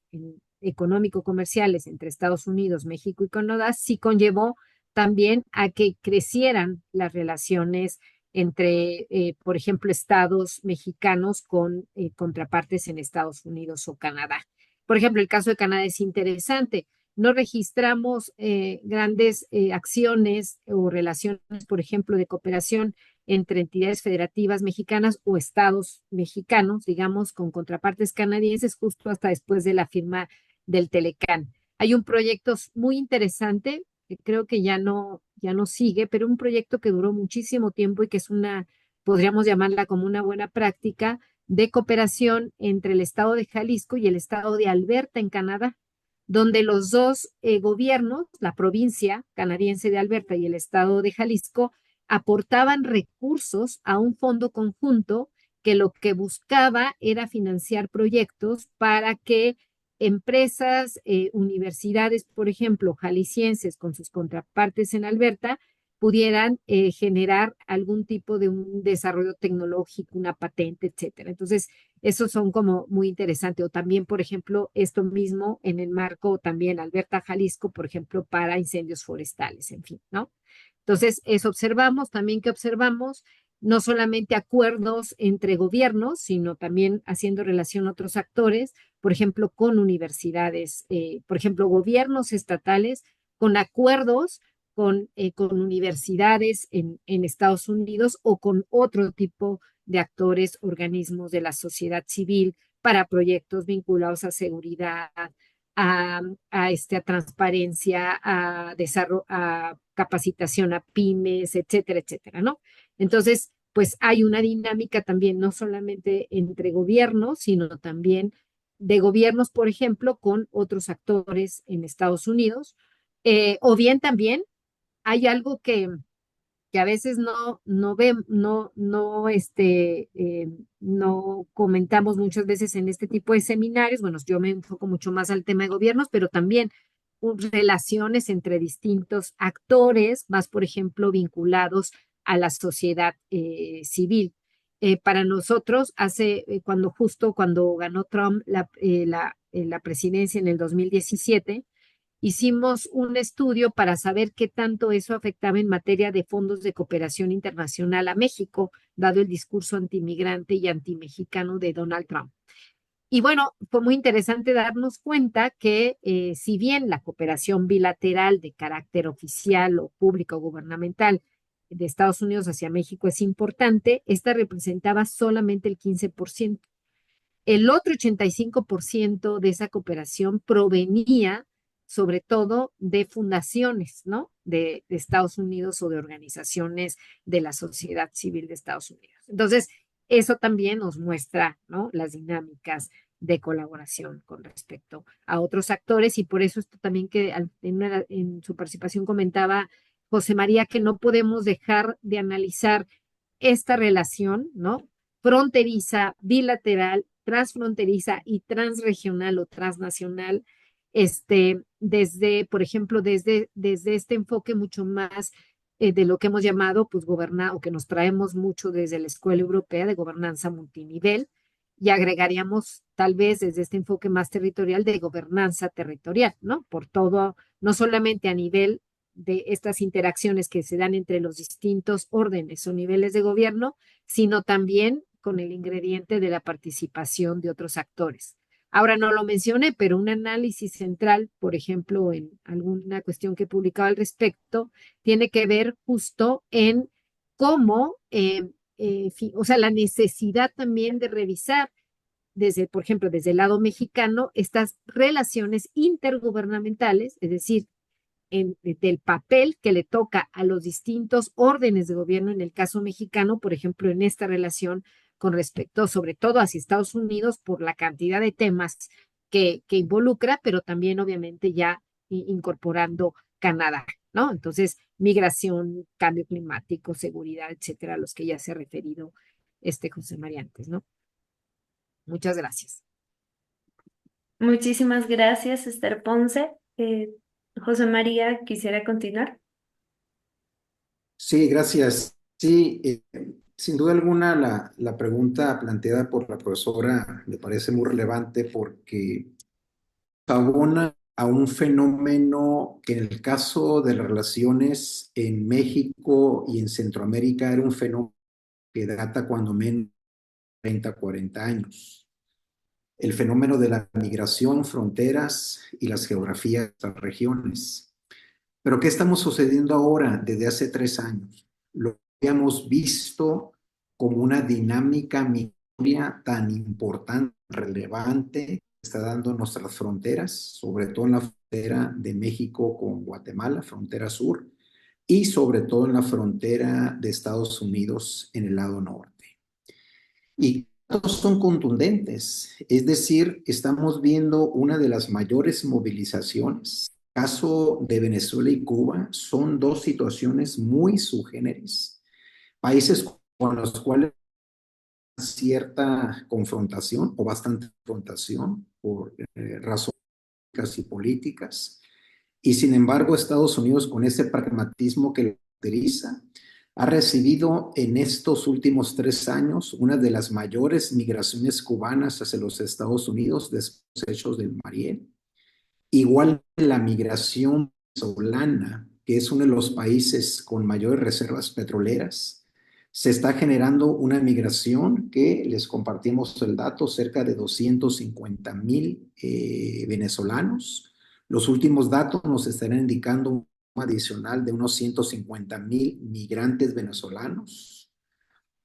S3: económico-comerciales entre Estados Unidos, México y Canadá, sí conllevó también a que crecieran las relaciones entre, por ejemplo, estados mexicanos con contrapartes en Estados Unidos o Canadá. Por ejemplo, el caso de Canadá es interesante. No registramos grandes acciones o relaciones, por ejemplo, de cooperación entre entidades federativas mexicanas o estados mexicanos, digamos, con contrapartes canadienses, justo hasta después de la firma del Telecán. Hay un proyecto muy interesante que creo que ya no sigue, pero un proyecto que duró muchísimo tiempo y que es podríamos llamarla como una buena práctica de cooperación entre el estado de Jalisco y el estado de Alberta en Canadá, donde los dos gobiernos, la provincia canadiense de Alberta y el estado de Jalisco, aportaban recursos a un fondo conjunto que lo que buscaba era financiar proyectos para que empresas, universidades, por ejemplo, jaliscienses con sus contrapartes en Alberta, pudieran generar algún tipo de un desarrollo tecnológico, una patente, etcétera. Entonces, esos son como muy interesantes. O también, por ejemplo, esto mismo en el marco también Alberta, Jalisco, por ejemplo, para incendios forestales, en fin, ¿no? Entonces, eso observamos, también que observamos no solamente acuerdos entre gobiernos, sino también haciendo relación a otros actores, por ejemplo, con universidades, por ejemplo, gobiernos estatales con acuerdos con universidades en Estados Unidos o con otro tipo de actores, organismos de la sociedad civil para proyectos vinculados a seguridad, a transparencia, a capacitación a pymes, etcétera, etcétera, ¿no? Entonces, pues hay una dinámica también, no solamente entre gobiernos, sino también de gobiernos, por ejemplo, con otros actores en Estados Unidos, o bien también hay algo que a veces no comentamos muchas veces en este tipo de seminarios. Bueno, yo me enfoco mucho más al tema de gobiernos, pero también relaciones entre distintos actores, más por ejemplo vinculados a la sociedad civil. Para nosotros, cuando ganó Trump la presidencia en el 2017, hicimos un estudio para saber qué tanto eso afectaba en materia de fondos de cooperación internacional a México, dado el discurso antimigrante y antimexicano de Donald Trump. Y bueno, fue muy interesante darnos cuenta que si bien la cooperación bilateral de carácter oficial o público o gubernamental de Estados Unidos hacia México es importante, esta representaba solamente el 15%. El otro 85% de esa cooperación provenía sobre todo de fundaciones, ¿no? De Estados Unidos o de organizaciones de la sociedad civil de Estados Unidos. Entonces, eso también nos muestra, ¿no? Las dinámicas de colaboración con respecto a otros actores y por eso esto también que en su participación comentaba José María que no podemos dejar de analizar esta relación, ¿no? Fronteriza, bilateral, transfronteriza y transregional o transnacional, por ejemplo, desde este enfoque mucho más de lo que hemos llamado, pues, gobernar, o que nos traemos mucho desde la Escuela Europea de Gobernanza Multinivel, y agregaríamos tal vez desde este enfoque más territorial de gobernanza territorial, ¿no? Por todo, no solamente a nivel de estas interacciones que se dan entre los distintos órdenes o niveles de gobierno, sino también con el ingrediente de la participación de otros actores. Ahora no lo mencioné, pero un análisis central, por ejemplo, en alguna cuestión que he publicado al respecto, tiene que ver justo en cómo, o sea, la necesidad también de revisar por ejemplo, desde el lado mexicano, estas relaciones intergubernamentales, es decir, del papel que le toca a los distintos órdenes de gobierno, en el caso mexicano, por ejemplo, en esta relación con respecto, sobre todo hacia Estados Unidos, por la cantidad de temas que involucra, pero también obviamente ya incorporando Canadá, ¿no? Entonces, migración, cambio climático, seguridad, etcétera, a los que ya se ha referido José María antes, ¿no? Muchas gracias.
S1: Muchísimas gracias, Esther Ponce. José María, quisiera continuar.
S4: Sí, gracias. Sí, sin duda alguna la pregunta planteada por la profesora me parece muy relevante porque abona a un fenómeno que en el caso de las relaciones en México y en Centroamérica era un fenómeno que data cuando menos 30, 40 años. El fenómeno de la migración, fronteras y las geografías de estas regiones. Pero ¿qué estamos sucediendo ahora desde hace 3 años? Lo habíamos visto como una dinámica migratoria tan importante, relevante, que está dando nuestras fronteras, sobre todo en la frontera de México con Guatemala, frontera sur, y sobre todo en la frontera de Estados Unidos en el lado norte. Y todos son contundentes, es decir, estamos viendo una de las mayores movilizaciones. El caso de Venezuela y Cuba son 2 situaciones muy subgéneres, países con los cuales hay cierta confrontación o bastante confrontación por razones y políticas, y sin embargo Estados Unidos, con ese pragmatismo que lo caracteriza, ha recibido en estos últimos 3 años una de las mayores migraciones cubanas hacia los Estados Unidos después de los hechos del Mariel. Igual la migración venezolana, que es uno de los países con mayores reservas petroleras, Se está generando una migración que les compartimos el dato, cerca de 250,000 venezolanos. Los últimos datos nos estarán indicando un adicional de unos 150,000 migrantes venezolanos.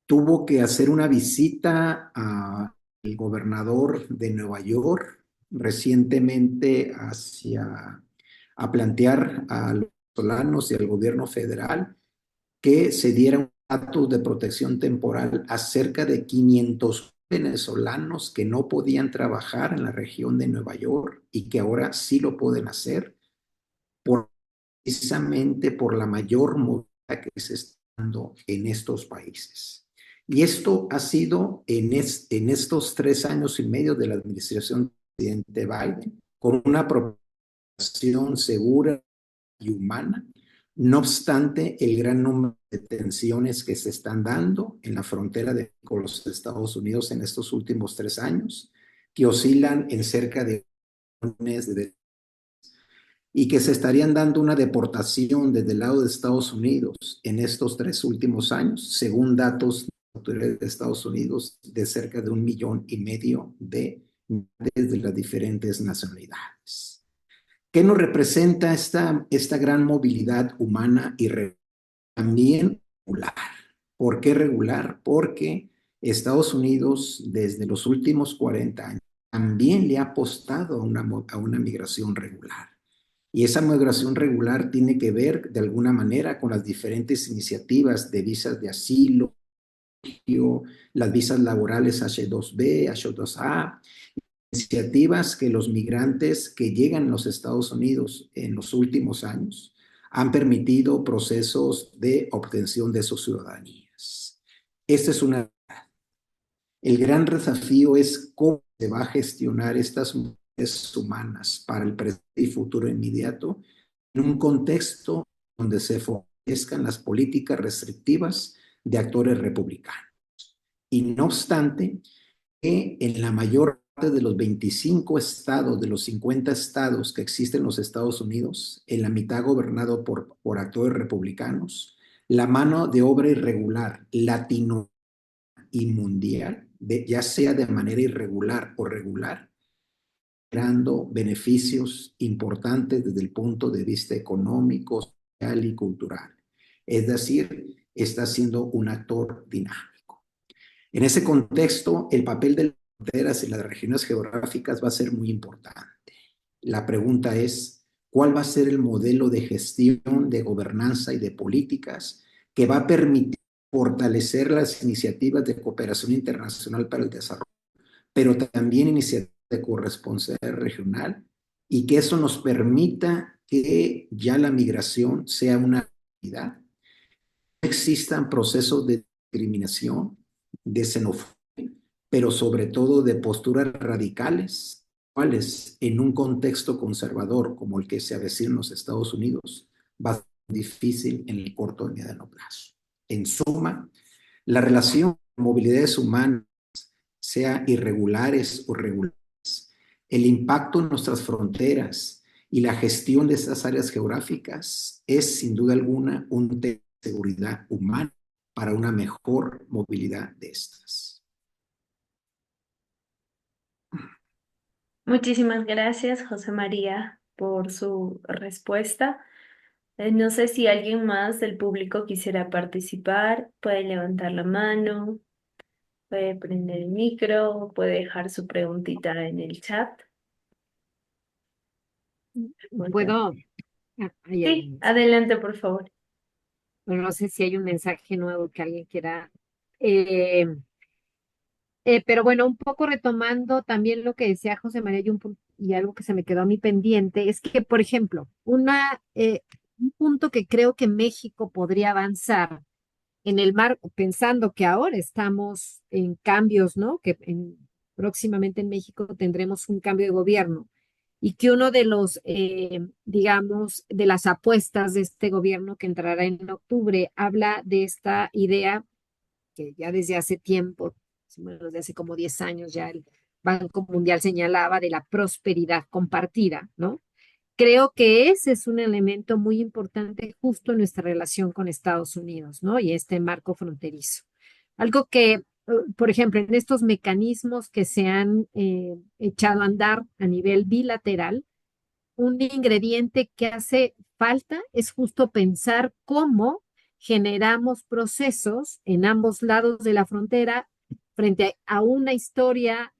S4: Tuvo que hacer una visita al gobernador de Nueva York recientemente a plantear a los venezolanos y al gobierno federal que se diera un estatus de protección temporal a cerca de 500 venezolanos que no podían trabajar en la región de Nueva York y que ahora sí lo pueden hacer precisamente por la mayor movilidad que se está dando en estos países. Y esto ha sido en estos 3 años y medio de la administración del presidente Biden, con una apropiación segura y humana. No obstante, el gran número de tensiones que se están dando en la frontera con los Estados Unidos en estos últimos 3 años, que oscilan en cerca de y que se estarían dando una deportación desde el lado de Estados Unidos en estos 3 últimos años, según datos de autoridades de Estados Unidos, de cerca de 1,5 millones de las diferentes nacionalidades. ¿Qué nos representa esta gran movilidad humana y también regular? ¿Por qué regular? Porque Estados Unidos desde los últimos 40 años también le ha apostado a una migración regular. Y esa migración regular tiene que ver de alguna manera con las diferentes iniciativas de visas de asilo, las visas laborales H2B, H2A, iniciativas que los migrantes que llegan a los Estados Unidos en los últimos años han permitido procesos de obtención de sus ciudadanías. Esta es una. El gran desafío es cómo se va a gestionar estas movilidades humanas para el presente y futuro inmediato en un contexto donde se fortalezcan las políticas restrictivas de actores republicanos. Y no obstante, que en la mayor parte de los 25 estados, de los 50 estados que existen en los Estados Unidos, en la mitad gobernado por actores republicanos, la mano de obra irregular latino y mundial, ya sea de manera irregular o regular, generando beneficios importantes desde el punto de vista económico, social y cultural. Es decir, está siendo un actor dinámico. En ese contexto, el papel de las fronteras y las regiones geográficas va a ser muy importante. La pregunta es, ¿cuál va a ser el modelo de gestión, de gobernanza y de políticas que va a permitir fortalecer las iniciativas de cooperación internacional para el desarrollo, pero también iniciativas de corresponsabilidad regional, y que eso nos permita que ya la migración sea una realidad? No existan procesos de discriminación, de xenofobia, pero sobre todo de posturas radicales, cuales en un contexto conservador como el que se avecina en los Estados Unidos va a ser difícil en el corto y mediano plazo. En suma, la relación de movilidades humanas, sea irregulares o regulares, el impacto en nuestras fronteras y la gestión de estas áreas geográficas es sin duda alguna un tema de seguridad humana para una mejor movilidad de estas.
S1: Muchísimas gracias, José María, por su respuesta. No sé si alguien más del público quisiera participar, puede levantar la mano, puede prender el micro, puede dejar su preguntita en el chat.
S3: ¿Puedo?
S1: Sí, adelante, por favor.
S3: Bueno, no sé si hay un mensaje nuevo que alguien quiera. Eh, pero bueno, un poco retomando también lo que decía José María y algo que se me quedó a mí pendiente, es que, por ejemplo, un punto que creo que México podría avanzar en el marco, pensando que ahora estamos en cambios, ¿no? Próximamente en México tendremos un cambio de gobierno y que uno de los, digamos, de las apuestas de este gobierno que entrará en octubre habla de esta idea que ya desde hace tiempo, bueno, desde hace como 10 años ya el Banco Mundial señalaba de la prosperidad compartida, ¿no? creo que ese es un elemento muy importante justo en nuestra relación con Estados Unidos, ¿no? Y este marco fronterizo. Algo que, por ejemplo, en estos mecanismos que se han echado a andar a nivel bilateral, un ingrediente que hace falta es justo pensar cómo generamos procesos en ambos lados de la frontera frente a una historia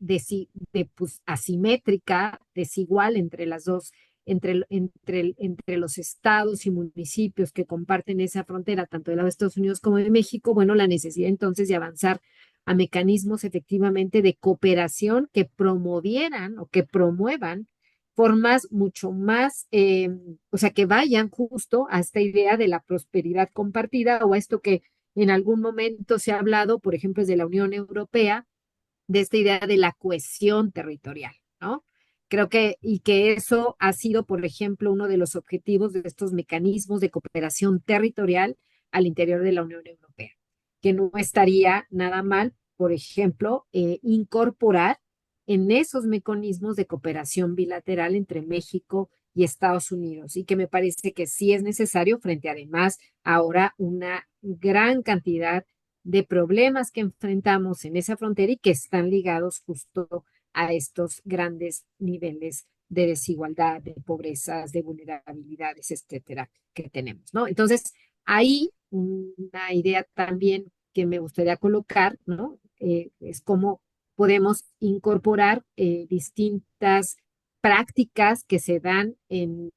S3: pues, asimétrica, desigual entre las dos, entre los estados y municipios que comparten esa frontera, tanto del lado de Estados Unidos como de México. Bueno, la necesidad entonces de avanzar a mecanismos efectivamente de cooperación que promovieran o que promuevan formas mucho más, o sea, que vayan justo a esta idea de la prosperidad compartida o a esto que en algún momento se ha hablado, por ejemplo, desde la Unión Europea, de esta idea de la cohesión territorial, ¿no? Creo y que eso ha sido, por ejemplo, uno de los objetivos de estos mecanismos de cooperación territorial al interior de la Unión Europea, que no estaría nada mal, por ejemplo, incorporar en esos mecanismos de cooperación bilateral entre México y Estados Unidos, y que me parece que sí es necesario frente además ahora una gran cantidad de problemas que enfrentamos en esa frontera y que están ligados justo a estos grandes niveles de desigualdad, de pobrezas, de vulnerabilidades, etcétera, que tenemos, ¿no? Entonces, ahí una idea también que me gustaría colocar, ¿no? Es cómo podemos incorporar distintas prácticas que se dan en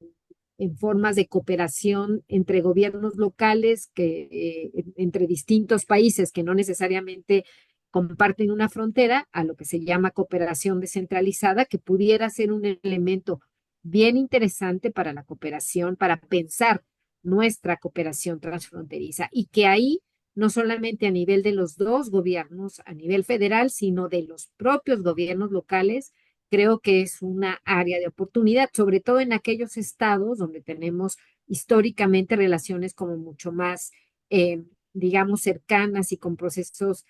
S3: formas de cooperación entre gobiernos locales, entre distintos países que no necesariamente comparten una frontera, a lo que se llama cooperación descentralizada, que pudiera ser un elemento bien interesante para la cooperación, para pensar nuestra cooperación transfronteriza y que ahí no solamente a nivel de los dos gobiernos, a nivel federal, sino de los propios gobiernos locales, creo que es una área de oportunidad, sobre todo en aquellos estados donde tenemos históricamente relaciones como mucho más, digamos, cercanas y con procesos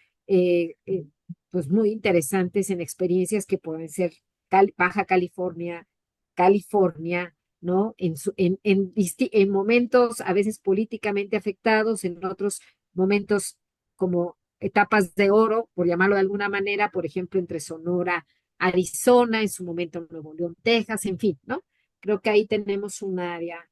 S3: pues muy interesantes en experiencias que pueden ser Baja California, California, ¿no? En momentos a veces políticamente afectados, en otros momentos como etapas de oro, por llamarlo de alguna manera, por ejemplo, entre Sonora, Arizona, en su momento Nuevo León, Texas, en fin, ¿no? Creo que ahí tenemos un área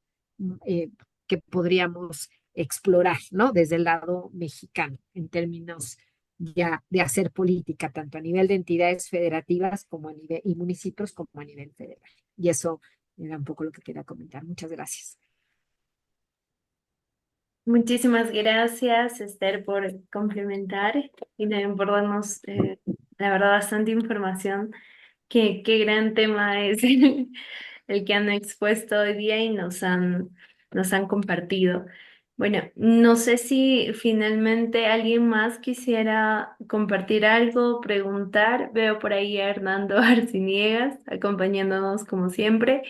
S3: que podríamos explorar, ¿no? Desde el lado mexicano, en términos ya de hacer política, tanto a nivel de entidades federativas como a nivel, y municipios como a nivel federal. Y eso era un poco lo que quería comentar. Muchas gracias.
S1: Muchísimas gracias, Esther, por complementar y también por darnos, la verdad, bastante información. Qué gran tema es el que han expuesto hoy día y nos han compartido. Bueno, no sé si finalmente alguien más quisiera compartir algo, preguntar. Veo por ahí a Hernando Arciniegas acompañándonos como siempre.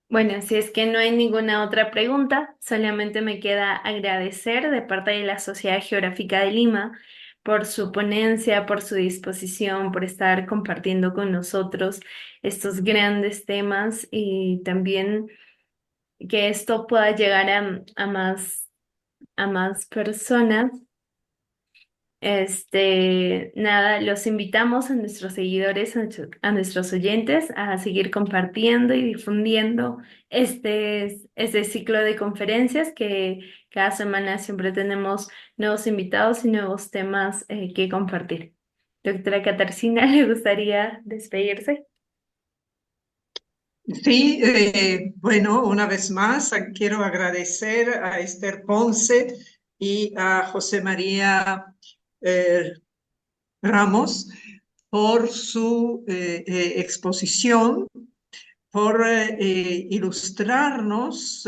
S1: Bueno, si es que no hay ninguna otra pregunta, solamente me queda agradecer de parte de la Sociedad Geográfica de Lima por su ponencia, por su disposición, por estar compartiendo con nosotros estos grandes temas y también que esto pueda llegar a más personas. Nada, los invitamos a nuestros seguidores, a nuestros oyentes a seguir compartiendo y difundiendo este ciclo de conferencias que cada semana siempre tenemos nuevos invitados y nuevos temas que compartir. Doctora Katarzyna, ¿le gustaría despedirse?
S5: Sí, bueno, una vez más quiero agradecer a Esther Ponce y a José María Ramos por su exposición, por ilustrarnos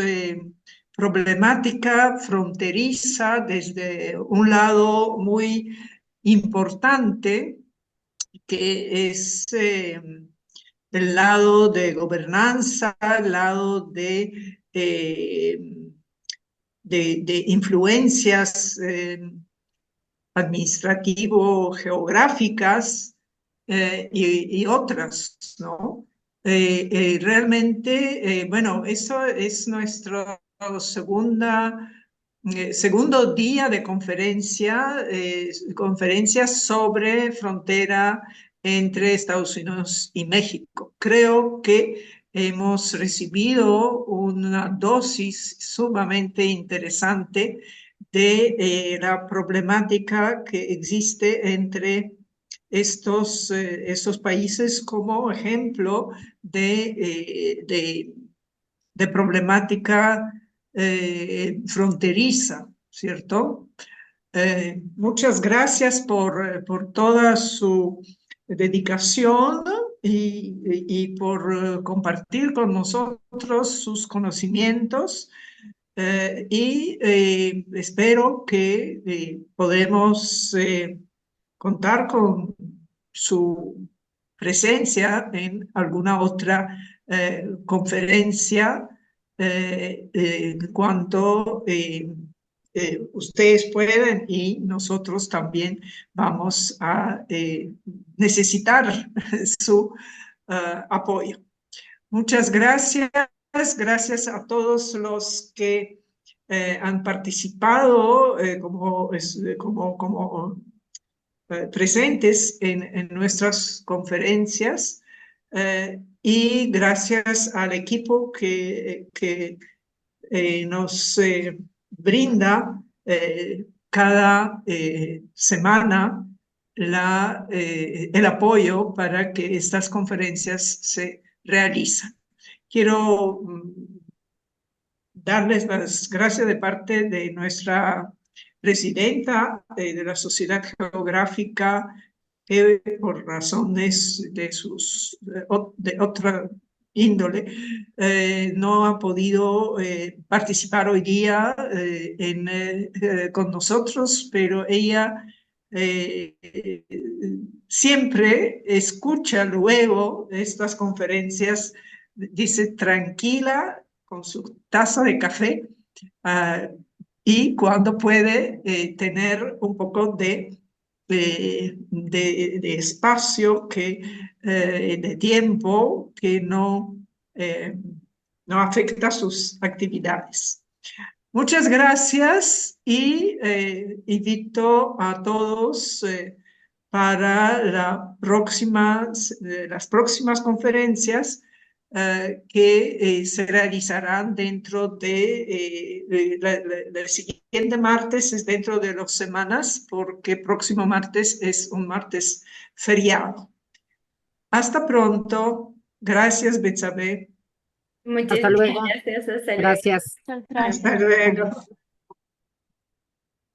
S5: problemática fronteriza desde un lado muy importante, que es el lado de gobernanza, el lado de influencias administrativo-geográficas y otras, ¿no? Realmente, bueno, eso es nuestro segundo día de conferencia sobre frontera entre Estados Unidos y México. Creo que hemos recibido una dosis sumamente interesante de la problemática que existe entre estos países como ejemplo de problemática fronteriza, ¿cierto? Muchas gracias por toda su dedicación y por compartir con nosotros sus conocimientos. Espero que podemos contar con su presencia en alguna otra conferencia cuando ustedes pueden y nosotros también vamos a necesitar su apoyo. Muchas gracias. Gracias a todos los que han participado como presentes en nuestras conferencias y gracias al equipo que nos brinda cada semana el apoyo para que estas conferencias se realicen. Quiero darles las gracias de parte de nuestra presidenta de la Sociedad Geográfica, que por razones de otra índole no ha podido participar hoy día con nosotros, pero ella siempre escucha luego estas conferencias, dice tranquila con su taza de café y cuando puede tener un poco de espacio, de tiempo que no afecta sus actividades. Muchas gracias y invito a todos para las próximas conferencias que se realizarán dentro del siguiente martes, es dentro de 2 semanas, porque próximo martes es un martes feriado. Hasta pronto. Gracias, Betsabe.
S3: Hasta
S1: Muchísimas
S3: luego.
S1: gracias. Hasta luego.
S3: Gracias.
S1: Chao, chao.
S5: Hasta luego.